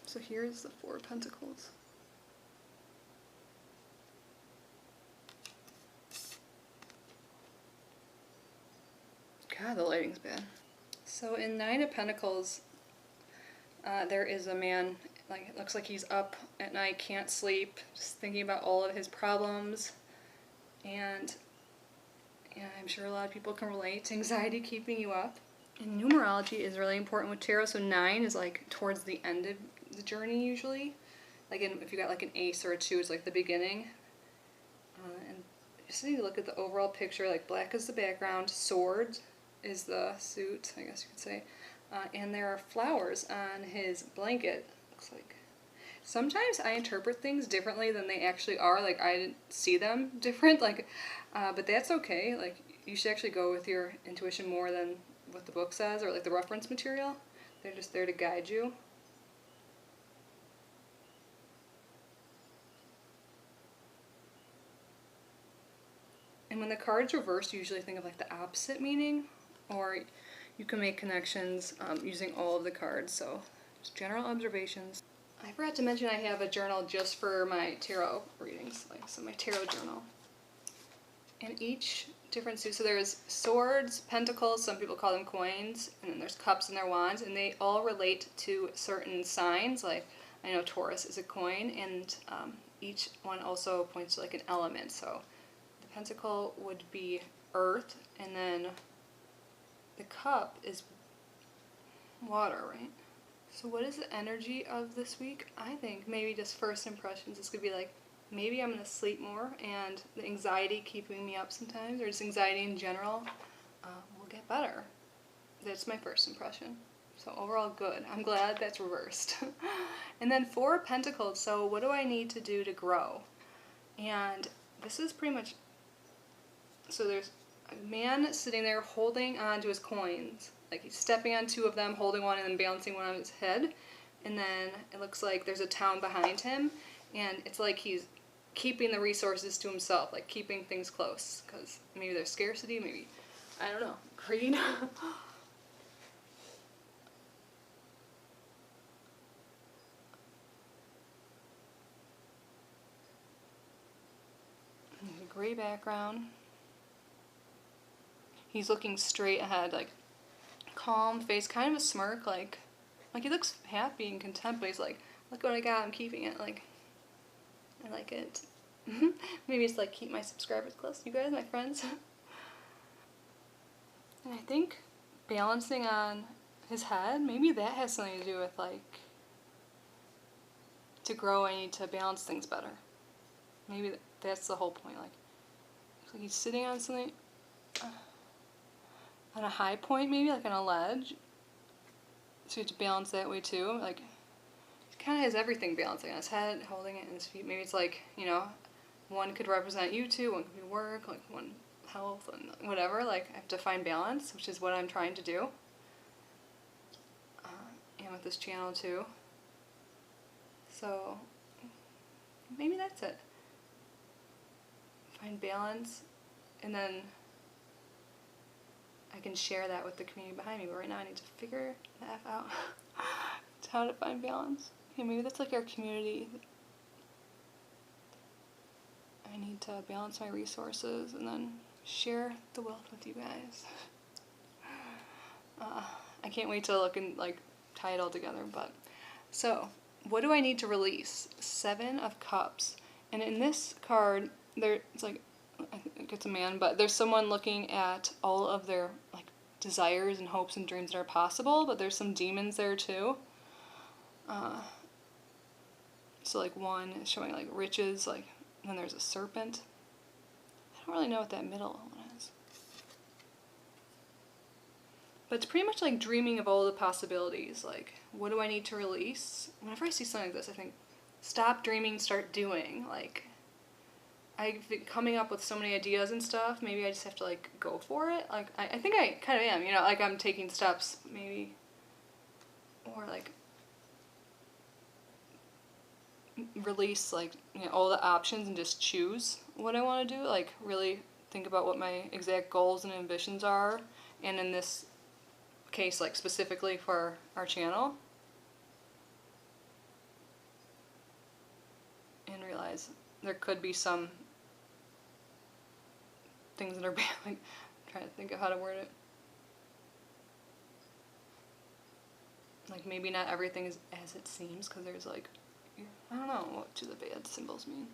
[SPEAKER 1] So here's the Four of Pentacles. God, the lighting's bad. So in Nine of Pentacles, there is a man, like it looks like he's up at night, can't sleep, just thinking about all of his problems. And yeah, I'm sure a lot of people can relate to anxiety keeping you up. And numerology is really important with tarot. So 9 is like towards the end of the journey usually. Like if you got like an ace or a 2, it's like the beginning. And just need to look at the overall picture. Like black is the background, sword is the suit, I guess you could say. And there are flowers on his blanket, looks like. Sometimes I interpret things differently than they actually are. Like I didn't see them different. Like, but that's okay. Like you should actually go with your intuition more than what the book says or like the reference material. They're just there to guide you. And when the card's reversed, you usually think of like the opposite meaning, or you can make connections using all of the cards. So just general observations. I forgot to mention I have a journal just for my tarot readings, like so my tarot journal. And each different suit, so there's swords, pentacles, some people call them coins, and then there's cups and their wands, and they all relate to certain signs. Like I know Taurus is a coin, and each one also points to like an element. So the pentacle would be earth, and then the cup is water, right? So what is the energy of this week? I think maybe just first impressions, this could be like, maybe I'm going to sleep more, and the anxiety keeping me up sometimes, or just anxiety in general, will get better. That's my first impression. So overall good. I'm glad that's reversed. And then Four of Pentacles, so what do I need to do to grow? And this is pretty much, so there's a man sitting there holding on to his coins. Like he's stepping on 2 of them, holding one, and then balancing one on his head. And then it looks like there's a town behind him, and it's like he's keeping the resources to himself, like keeping things close, because maybe there's scarcity, maybe, I don't know, greed. There's a gray background. He's looking straight ahead, like calm face, kind of a smirk, like he looks happy and content, but he's like, look what I got, I'm keeping it, like, I like it. Maybe it's like keep my subscribers close, you guys, my friends. And I think balancing on his head, maybe that has something to do with like, to grow I need to balance things better. Maybe that's the whole point, like he's sitting on something, on a high point maybe, like on a ledge. So you have to balance that way too. Like, he kind of has everything balancing on his head, holding it in his feet. Maybe it's like, you know, one could represent you two, one could be work, like one health, and whatever. Like, I have to find balance, which is what I'm trying to do. And with this channel too. So, maybe that's it. Find balance, and then I can share that with the community behind me, but right now I need to figure the F out how to find balance. Okay, maybe that's like our community. I need to balance my resources and then share the wealth with you guys. I can't wait to look and like tie it all together, but so what do I need to release? 7 of Cups. And in this card, it's like, I think it's a man, but there's someone looking at all of their like desires and hopes and dreams that are possible, but there's some demons there too. So like one is showing like riches, like, and then there's a serpent. I don't really know what that middle one is. But it's pretty much like dreaming of all the possibilities. Like, what do I need to release? Whenever I see something like this, I think, stop dreaming, start doing. Like, I've been coming up with so many ideas and stuff. Maybe I just have to like go for it. Like, I think I kind of am, you know, like I'm taking steps maybe. Or like release like, you know, all the options and just choose what I want to do. Like really think about what my exact goals and ambitions are. And in this case, like specifically for our channel. And realize there could be some things that are bad. Like, I'm trying to think of how to word it. Like, maybe not everything is as it seems, because there's like, I don't know, what do the bad symbols mean?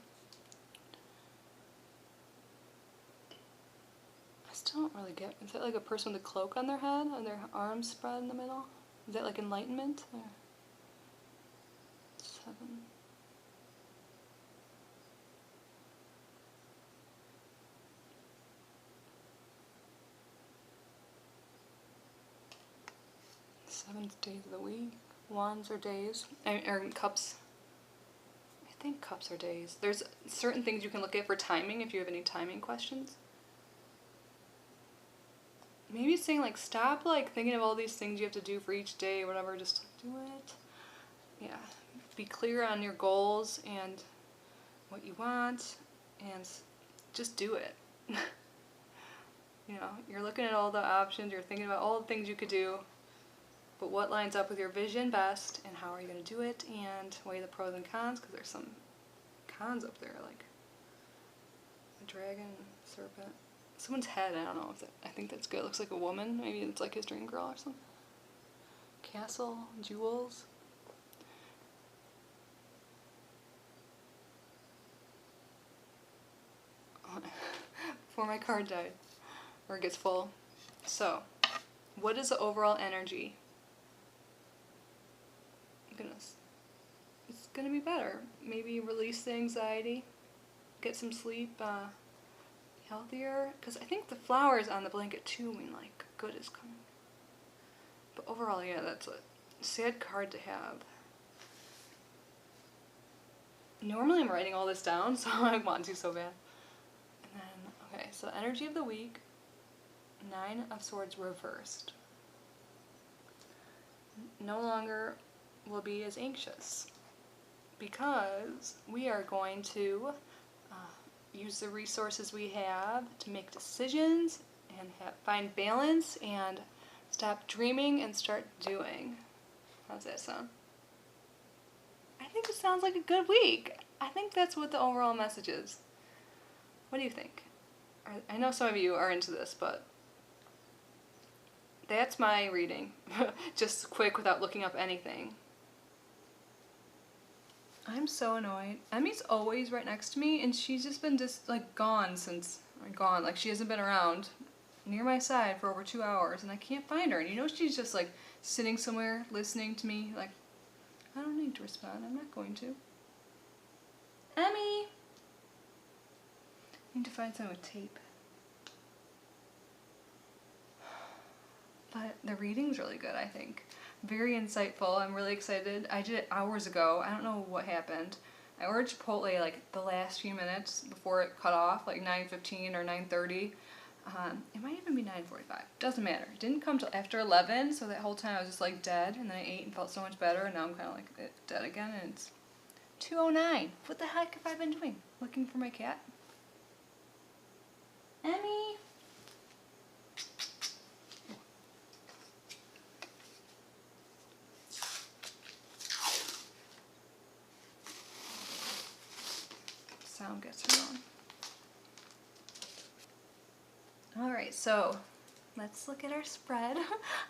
[SPEAKER 1] I still don't really get, is that like a person with a cloak on their head, and their arms spread in the middle? Is that like enlightenment? Or 7. Seventh days of the week. Wands are days. Or cups. I think cups are days. There's certain things you can look at for timing if you have any timing questions. Maybe it's saying like stop like thinking of all these things you have to do for each day or whatever, just do it. Yeah. Be clear on your goals and what you want and just do it. You know, you're looking at all the options, you're thinking about all the things you could do. But what lines up with your vision best, and how are you going to do it, and weigh the pros and cons, because there's some cons up there, like a dragon, serpent, someone's head. I don't know if I think that's good. It looks like a woman. Maybe it's like his dream girl or something. Castle, jewels. Before my card died, or it gets full. So, what is the overall energy? Goodness, it's gonna be better. Maybe release the anxiety, get some sleep, healthier, because I think the flowers on the blanket too mean like good is coming. But overall, yeah, that's a sad card to have. Normally I'm writing all this down, so I want to so bad. And then, okay, so energy of the week, 9 of Swords reversed. No longer will be as anxious, because we are going to use the resources we have to make decisions and find balance and stop dreaming and start doing. How's that sound? I think it sounds like a good week. I think that's what the overall message is. What do you think? I know some of you are into this, but that's my reading. Just quick without looking up anything. I'm so annoyed. Emmy's always right next to me, and she's just been like gone since, like she hasn't been around near my side for over 2 hours, and I can't find her. And you know she's just like sitting somewhere listening to me, like, I don't need to respond, I'm not going to. Emmy! I need to find something with tape. But the reading's really good, I think. Very insightful. I'm really excited. I did it hours ago. I don't know what happened. I ordered Chipotle like the last few minutes before it cut off, like 9:15 or 9:30. It might even be 9:45. Doesn't matter. It didn't come till after 11, so that whole time I was just like dead, and then I ate and felt so much better, and now I'm kind of like dead again, and it's 2:09. What the heck have I been doing? Looking for my cat? Emmy! Sound gets her on. Alright, so let's look at our spread.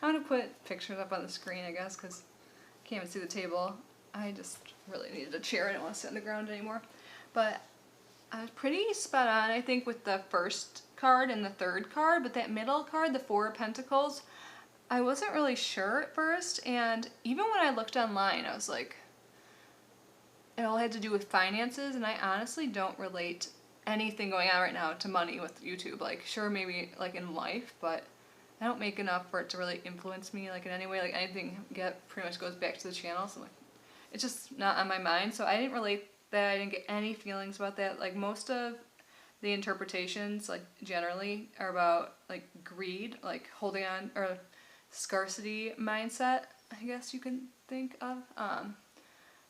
[SPEAKER 1] I'm going to put pictures up on the screen, I guess, because I can't even see the table. I just really needed a chair. I didn't want to sit on the ground anymore. But I was pretty spot on, I think, with the first card and the third card, but that middle card, the 4 of Pentacles, I wasn't really sure at first, and even when I looked online, I was like, it all had to do with finances, and I honestly don't relate anything going on right now to money with YouTube. Like, sure, maybe like in life, but I don't make enough for it to really influence me like in any way. Like anything get pretty much goes back to the channel, so like it's just not on my mind. So I didn't relate that. I didn't get any feelings about that. Like most of the interpretations, like generally, are about like greed, like holding on, or scarcity mindset, I guess you can think of.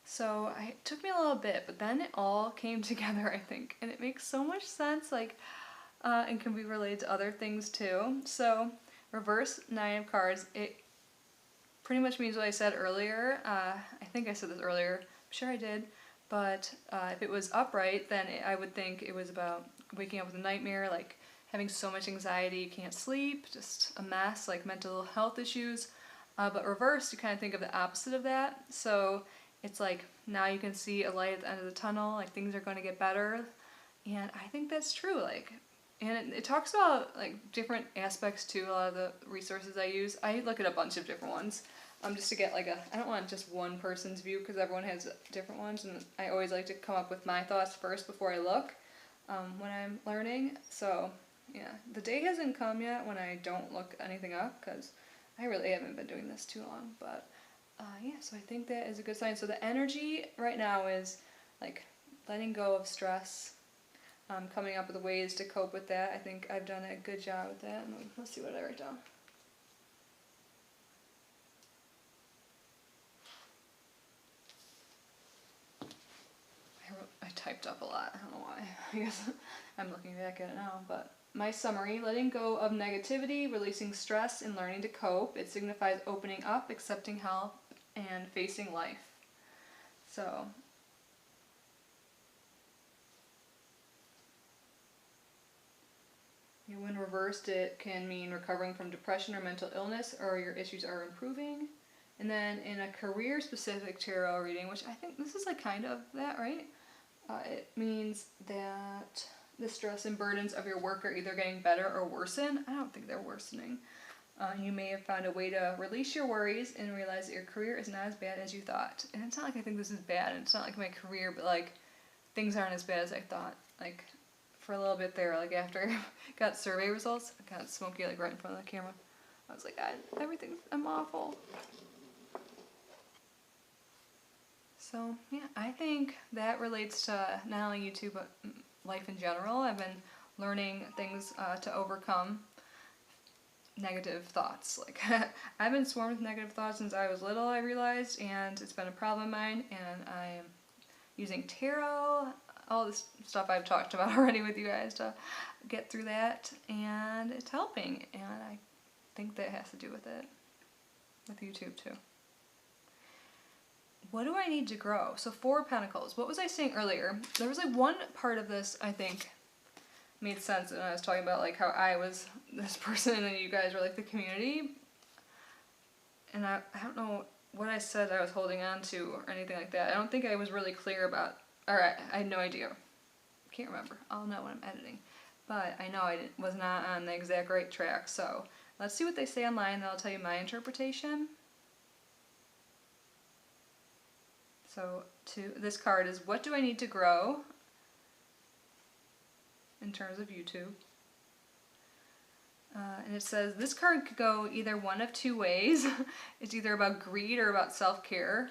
[SPEAKER 1] So it took me a little bit, but then it all came together, I think, and it makes so much sense, like, and can be related to other things too. So reverse 9 of cards, it pretty much means what I said earlier. I think I said this earlier. I'm sure I did. But if it was upright, then I would think it was about waking up with a nightmare, like having so much anxiety you can't sleep, just a mess, like mental health issues. But reversed, you kind of think of the opposite of that. So it's like now you can see a light at the end of the tunnel, like things are going to get better. And I think that's true. Like, and it talks about like different aspects too. A lot of the resources I use, I look at a bunch of different ones, just to get like I don't want just one person's view because everyone has different ones, and I always like to come up with my thoughts first before I look when I'm learning. So yeah, the day hasn't come yet when I don't look anything up because I really haven't been doing this too long. But yeah, so I think that is a good sign. So the energy right now is like letting go of stress. Coming up with ways to cope with that. I think I've done a good job with that. Let's see what I write down. I typed up a lot. I don't know why. I guess I'm looking back at it now. But my summary, letting go of negativity, releasing stress, and learning to cope. It signifies opening up, accepting help, and facing life. So when reversed, it can mean recovering from depression or mental illness, or your issues are improving. And then in a career-specific tarot reading, which I think this is like kind of that, right? It means that the stress and burdens of your work are either getting better or worsen. I don't think they're worsening. You may have found a way to release your worries and realize that your career is not as bad as you thought. And it's not like I think this is bad, and it's not like my career, but like things aren't as bad as I thought. Like for a little bit there, like after I got survey results, I got smoky like right in front of the camera. I was like, I'm awful. So yeah, I think that relates to not only YouTube but life in general. I've been learning things to overcome negative thoughts. Like I've been swarmed with negative thoughts since I was little, I realized, and it's been a problem of mine, and I'm using tarot, all this stuff I've talked about already with you guys to get through that, and it's helping, and I think that has to do with it, with YouTube too. What do I need to grow? So 4 of Pentacles. What was I saying earlier? There was like one part of this I think made sense when I was talking about like how I was this person and you guys were like the community. And I don't know what I said I was holding on to or anything like that. I don't think I was really clear about, or I had no idea. Can't remember. I'll know when I'm editing. But I know I was not on the exact right track. So let's see what they say online, then I'll tell you my interpretation. So this card is, what do I need to grow in terms of YouTube? And it says, this card could go either one of 2 ways. It's either about greed or about self-care.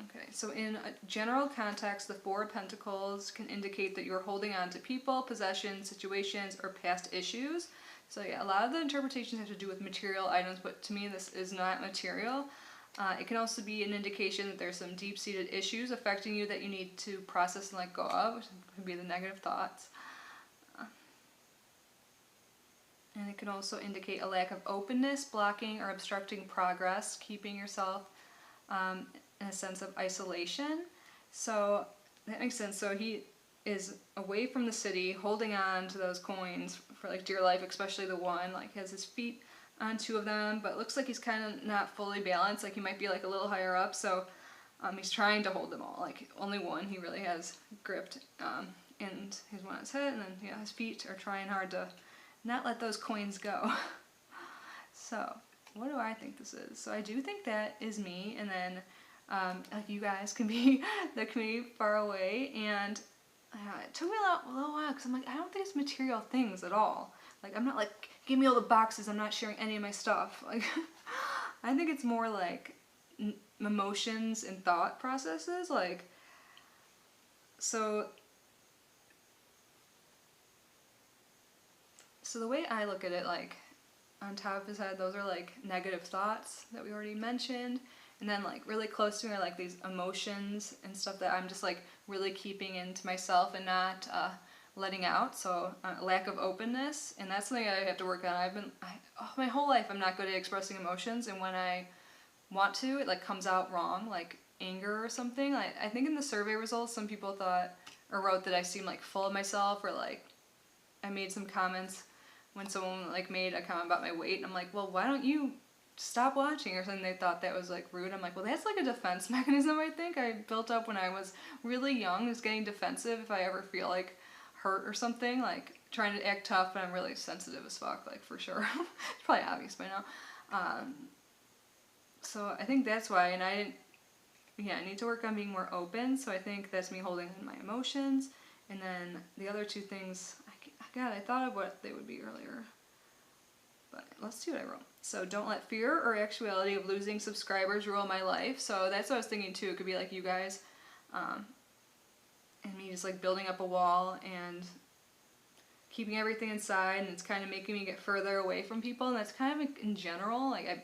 [SPEAKER 1] Okay, so in a general context, the 4 of Pentacles can indicate that you're holding on to people, possessions, situations, or past issues. So yeah, a lot of the interpretations have to do with material items, but to me this is not material. It can also be an indication that there's some deep-seated issues affecting you that you need to process and let go of, which could be the negative thoughts. And it can also indicate a lack of openness, blocking or obstructing progress, keeping yourself in a sense of isolation. So that makes sense. So he is away from the city, holding on to those coins for like dear life, especially the one, like has his feet on 2 of them, but looks like he's kind of not fully balanced, like he might be like a little higher up, so he's trying to hold them all, like only one he really has gripped, and his one on his head, and then yeah, his feet are trying hard to not let those coins go. So what do I think this is? So I do think that is me, and then Like you guys can be the community far away, and it took me a little while because I'm like, I don't think it's material things at all. Like, I'm not like, give me all the boxes, I'm not sharing any of my stuff. Like, I think it's more like emotions and thought processes. Like, so the way I look at it, like, on top of his head, those are like negative thoughts that we already mentioned. And then like really close to me are like these emotions and stuff that I'm just like really keeping into myself and not letting out. So lack of openness, and that's something I have to work on. My whole life I'm not good at expressing emotions, and when I want to, it like comes out wrong, like anger or something. Like, I think in the survey results, some people thought or wrote that I seemed like full of myself, or like I made some comments when someone like made a comment about my weight, and I'm like, well, why don't you stop watching or something? They thought that was like rude. I'm like, well, that's like a defense mechanism I think I built up when I was really young, is getting defensive if I ever feel like hurt or something, like trying to act tough, but I'm really sensitive as fuck, like for sure. It's probably obvious by now. So I think that's why, and I need to work on being more open, so I think that's me holding in my emotions. And then the other two things, I thought of what they would be earlier, but let's see what I wrote. So don't let fear or actuality of losing subscribers rule my life. So that's what I was thinking too. It could be like you guys, and me just like building up a wall and keeping everything inside, and it's kind of making me get further away from people. And that's kind of in general, like I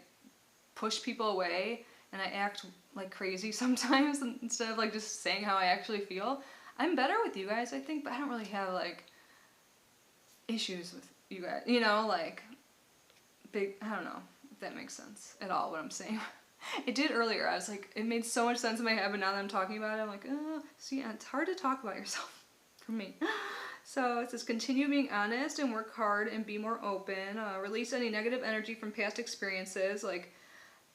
[SPEAKER 1] push people away and I act like crazy sometimes instead of like just saying how I actually feel. I'm better with you guys, I think, but I don't really have like issues with you guys, you know, like big, I don't know if that makes sense at all what I'm saying. It did earlier. I was like, it made so much sense in my head, but now that I'm talking about it, I'm like, oh, see, it's hard to talk about yourself for me. So it says, continue being honest and work hard and be more open. Release any negative energy from past experiences. Like,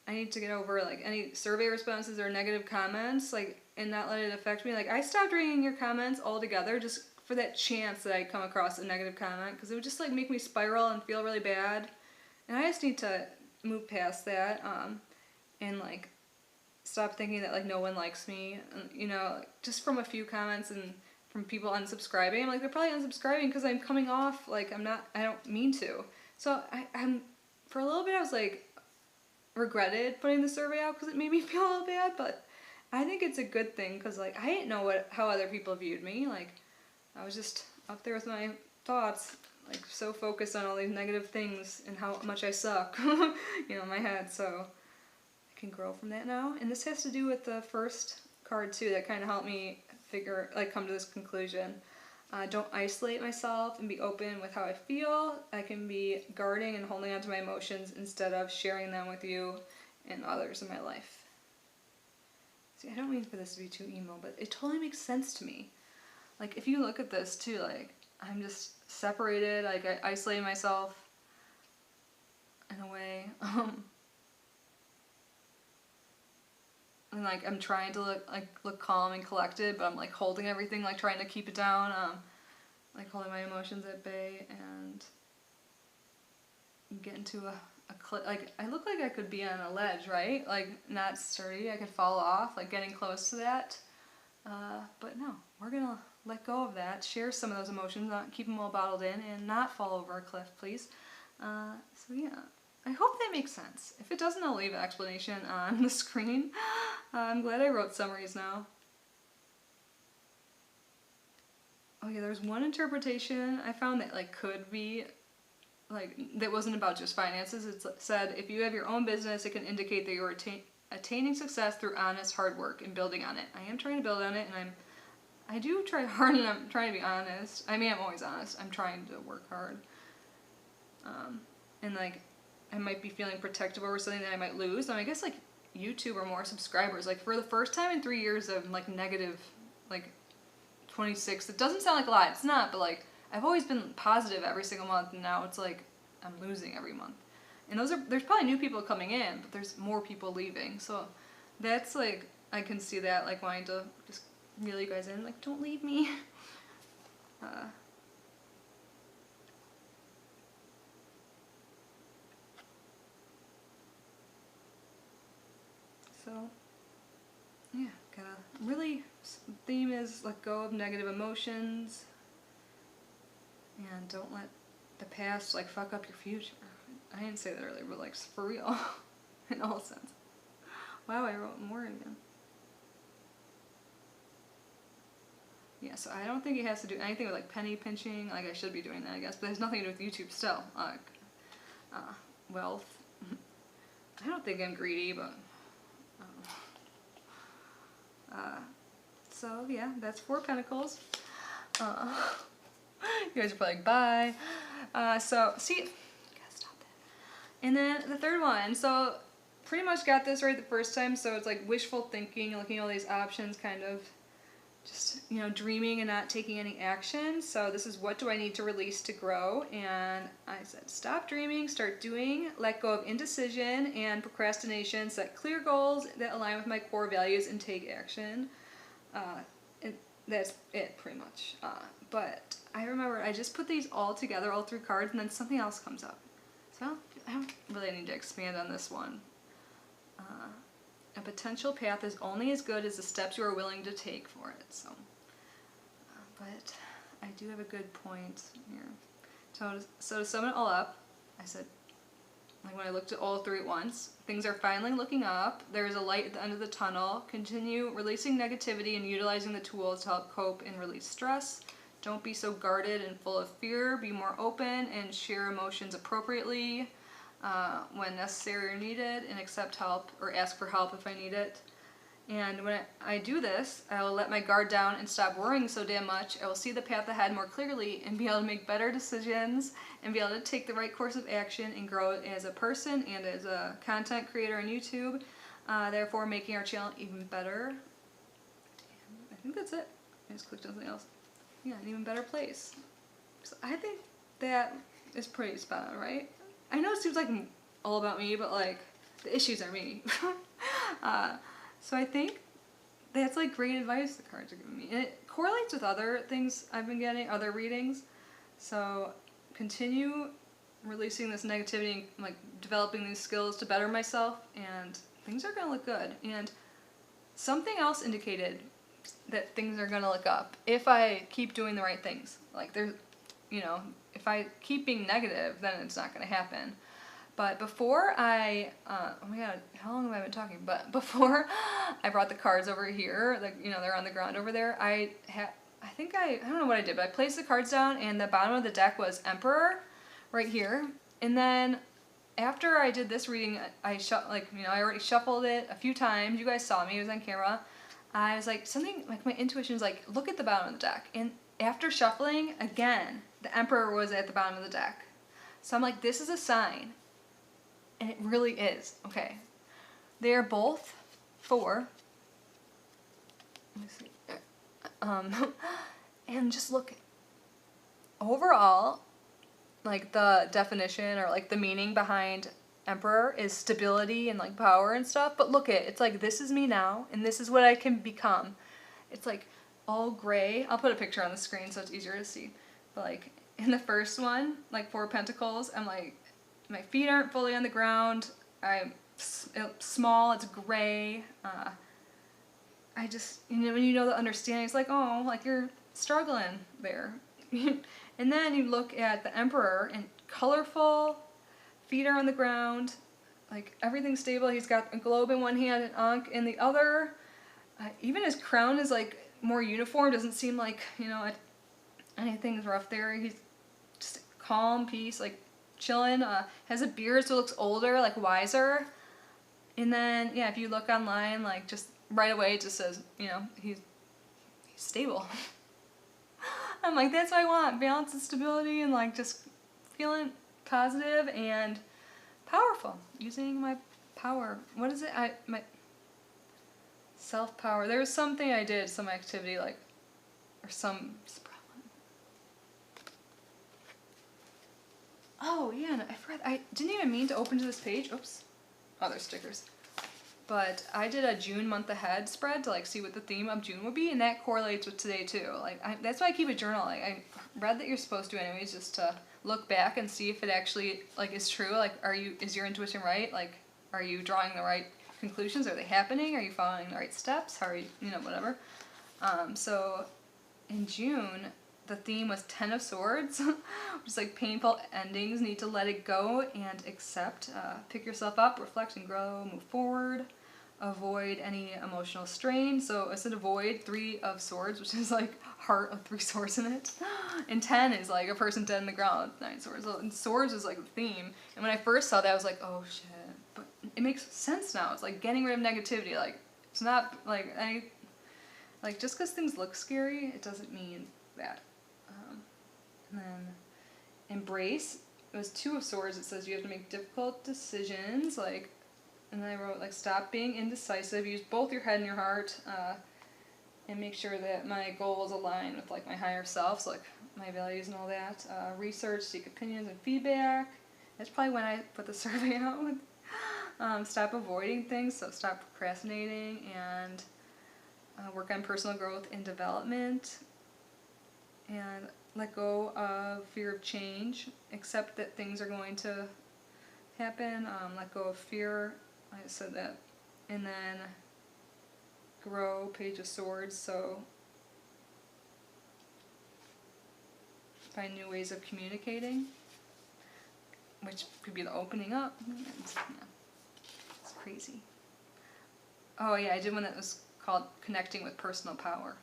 [SPEAKER 1] I need to get over like any survey responses or negative comments, like, and not let it affect me. Like, I stopped reading your comments altogether just for that chance that I come across a negative comment, because it would just like make me spiral and feel really bad. And I just need to move past that, and like stop thinking that like no one likes me, and, you know, like, just from a few comments and from people unsubscribing. I'm like, they're probably unsubscribing because I'm coming off like I don't mean to. So I'm for a little bit I was like regretted putting the survey out because it made me feel a little bad, but I think it's a good thing because like I didn't know how other people viewed me. Like, I was just up there with my thoughts, like so focused on all these negative things and how much I suck, you know, in my head. So I can grow from that now. And this has to do with the first card too, that kind of helped me come to this conclusion. Don't isolate myself and be open with how I feel. I can be guarding and holding on to my emotions instead of sharing them with you and others in my life. See, I don't mean for this to be too emo, but it totally makes sense to me. Like, if you look at this too, like, I'm just separated, like, I isolate myself in a way. And, like, I'm trying to look calm and collected, but I'm, like, holding everything, like, trying to keep it down, like, holding my emotions at bay, and get into like, I look like I could be on a ledge, right? Like, not sturdy, I could fall off, like, getting close to that. But no, we're gonna let go of that, share some of those emotions, not keep them all bottled in, and not fall over a cliff, please. So yeah, I hope that makes sense. If it doesn't, I'll leave an explanation on the screen. I'm glad I wrote summaries now. Okay, there's one interpretation I found that like could be like, that wasn't about just finances. It said, if you have your own business, it can indicate that you're attaining success through honest hard work and building on it. I am trying to build on it, and I do try hard, and I'm trying to be honest. I mean, I'm always honest. I'm trying to work hard. And like, I might be feeling protective over something that I might lose. I guess like YouTube or more subscribers. Like, for the first time in 3 years of like negative, like 26. It doesn't sound like a lot. It's not, but like, I've always been positive every single month, and now it's like I'm losing every month. And there's probably new people coming in, but there's more people leaving. So that's like, I can see that, like, wanting to just reel you guys in, like, don't leave me. So really, theme is let go of negative emotions and don't let the past like fuck up your future. I didn't say that earlier, but like for real, in all sense. Wow, I wrote more again. Yeah, so I don't think it has to do anything with like penny pinching. Like I should be doing that, I guess, but there's nothing to do with YouTube still. Wealth. I don't think I'm greedy, but so yeah, that's 4 Pentacles. You guys are probably like, bye. So see, gotta stop that. And then the third one. So pretty much got this right the first time. So it's like wishful thinking, looking at all these options, kind of just, you know, dreaming and not taking any action. So this is what do I need to release to grow? And I said, stop dreaming, start doing, let go of indecision and procrastination, set clear goals that align with my core values and take action. And that's it pretty much. But I remember I just put these all together, all 3 cards, and then something else comes up. So I don't really need to expand on this one. A potential path is only as good as the steps you are willing to take for it. So, but I do have a good point here. So to sum it all up, I said, like when I looked at all 3 at once, things are finally looking up. There is a light at the end of the tunnel. Continue releasing negativity and utilizing the tools to help cope and release stress. Don't be so guarded and full of fear. Be more open and share emotions appropriately when necessary or needed, and accept help or ask for help if I need it. And when I do this, I will let my guard down and stop worrying so damn much. I will see the path ahead more clearly and be able to make better decisions and be able to take the right course of action and grow as a person and as a content creator on YouTube, therefore making our channel even better. I think that's it. I just clicked on something else. Yeah, an even better place. So I think that is pretty spot on, right? I know it seems like all about me, but like the issues are me. So I think that's like great advice the cards are giving me. And it correlates with other things I've been getting, other readings. So continue releasing this negativity and like developing these skills to better myself, and things are gonna look good. And something else indicated that things are gonna look up if I keep doing the right things. Like there's, you know, if I keep being negative, then it's not gonna happen. But before I, oh my god, how long have I been talking? But before I brought the cards over here, like, you know, they're on the ground over there, I don't know what I did, but I placed the cards down and the bottom of the deck was Emperor right here. And then after I did this reading, I already shuffled it a few times. You guys saw me, it was on camera. I was like, something, like my intuition was like, look at the bottom of the deck. And after shuffling, again, the Emperor was at the bottom of the deck. So I'm like, this is a sign. And it really is. Okay. They are both for, let me see, and just look, overall, like the definition or like the meaning behind Emperor is stability and like power and stuff, but look it's like, this is me now, and this is what I can become. It's like all gray. I'll put a picture on the screen so it's easier to see. But like in the first one, like 4 Pentacles, I'm like, my feet aren't fully on the ground. I'm small, it's gray. I just, you know, when you know the understanding, it's like, oh, like you're struggling there. And then you look at the Emperor and colorful, feet are on the ground, like everything's stable. He's got a globe in one hand and Ankh in the other. Even his crown is like more uniform, doesn't seem like, you know, anything's rough there. He's just calm, peace, like chilling, has a beard so it looks older, like wiser. And then, yeah, if you look online, like just right away it just says, you know, he's stable. I'm like, that's what I want, balance and stability, and like just feeling positive and powerful, using my power. What is it? My self-power. There was something I did, some activity, like, or some. Oh, yeah, no, I forgot. I didn't even mean to open to this page. Oops. Oh, there's stickers. But I did a June month ahead spread to, like, see what the theme of June would be, and that correlates with today, too. Like, that's why I keep a journal. Like, I read that you're supposed to anyways, just to look back and see if it actually, like, is true. Like, is your intuition right? Like, are you drawing the right conclusions? Are they happening? Are you following the right steps? How are you, whatever. So in June, the theme was Ten of Swords, which is like painful endings, need to let it go and accept. Pick yourself up, reflect and grow, move forward. Avoid any emotional strain. So I said avoid 3 of Swords, which is like heart of 3 swords in it. And 10 is like a person dead in the ground with 9 swords. And swords is like the theme. And when I first saw that, I was like, oh shit. But it makes sense now. It's like getting rid of negativity. Like, it's not like just because things look scary, it doesn't mean that. And then embrace. It was 2 of Swords. It says you have to make difficult decisions, like. And then I wrote, like, stop being indecisive, use both your head and your heart, and make sure that my goals align with, like, my higher self, so, like, my values and all that. Research, seek opinions and feedback. That's probably when I put the survey out. Stop avoiding things, so stop procrastinating, and work on personal growth and development. And let go of fear of change. Accept that things are going to happen. Let go of fear. I said that. And then grow, Page of Swords, so find new ways of communicating, which could be the opening up. It's crazy. Oh yeah, I did one that was called Connecting with Personal Power.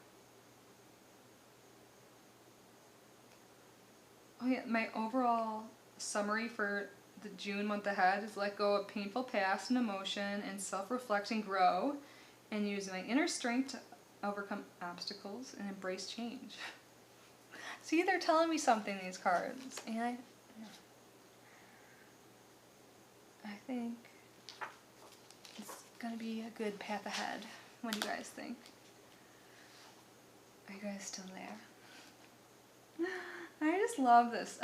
[SPEAKER 1] Oh yeah, my overall summary for the June month ahead is let go of painful past and emotion and self-reflect and grow, and use my inner strength to overcome obstacles and embrace change. See, they're telling me something, these cards, and I think it's gonna be a good path ahead. What do you guys think? Are you guys still there? I just love this.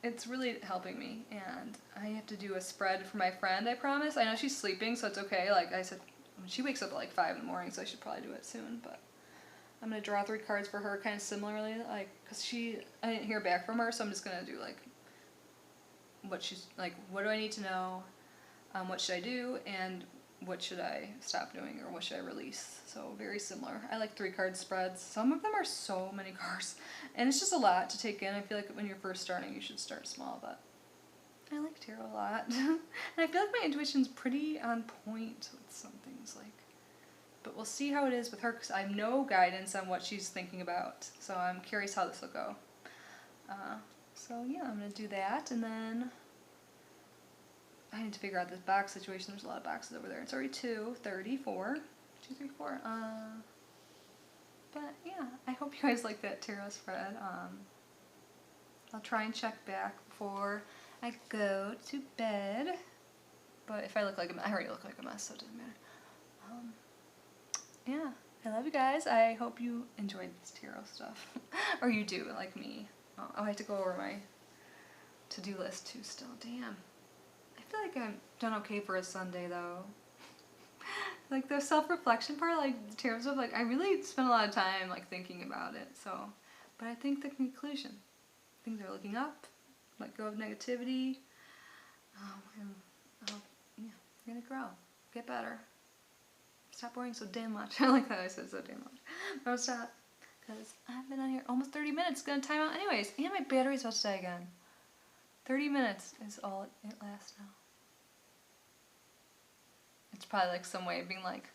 [SPEAKER 1] It's really helping me, and I have to do a spread for my friend, I promise. I know she's sleeping, so it's okay. Like I said, she wakes up at like 5 in the morning, so I should probably do it soon, but I'm going to draw 3 cards for her kind of similarly, like, because I didn't hear back from her, so I'm just going to do, like, what she's, like, what do I need to know, what should I do, and what should I stop doing, or what should I release. So very similar. I like 3 card spreads. Some of them are so many cards, and it's just a lot to take in. I feel like when you're first starting, you should start small, but I like tarot a lot. And I feel like my intuition's pretty on point with some things, like, but we'll see how it is with her, because I have no guidance on what she's thinking about, so I'm curious how this will go. So yeah, I'm going to do that, and then I need to figure out this box situation. There's a lot of boxes over there. It's already 2:34. 2, 3, 4. But yeah, I hope you guys like that tarot spread. I'll try and check back before I go to bed. But if I look like a mess, I already look like a mess, so it doesn't matter. Yeah, I love you guys. I hope you enjoyed this tarot stuff. Or you do, like me. Oh, I have to go over my to-do list too still. Damn. I feel like I've done okay for a Sunday, though. Like, the self-reflection part, like, the tarot stuff, like, I really spent a lot of time, like, thinking about it, so. But I think the conclusion, things are looking up, let go of negativity, and, yeah, you're gonna grow, get better. Stop worrying so damn much. I like that I said so damn much. But I'll stop, because I've been on here almost 30 minutes. It's gonna time out anyways, and my battery's about to die again. 30 minutes is all it lasts now. It's probably like some way of being like,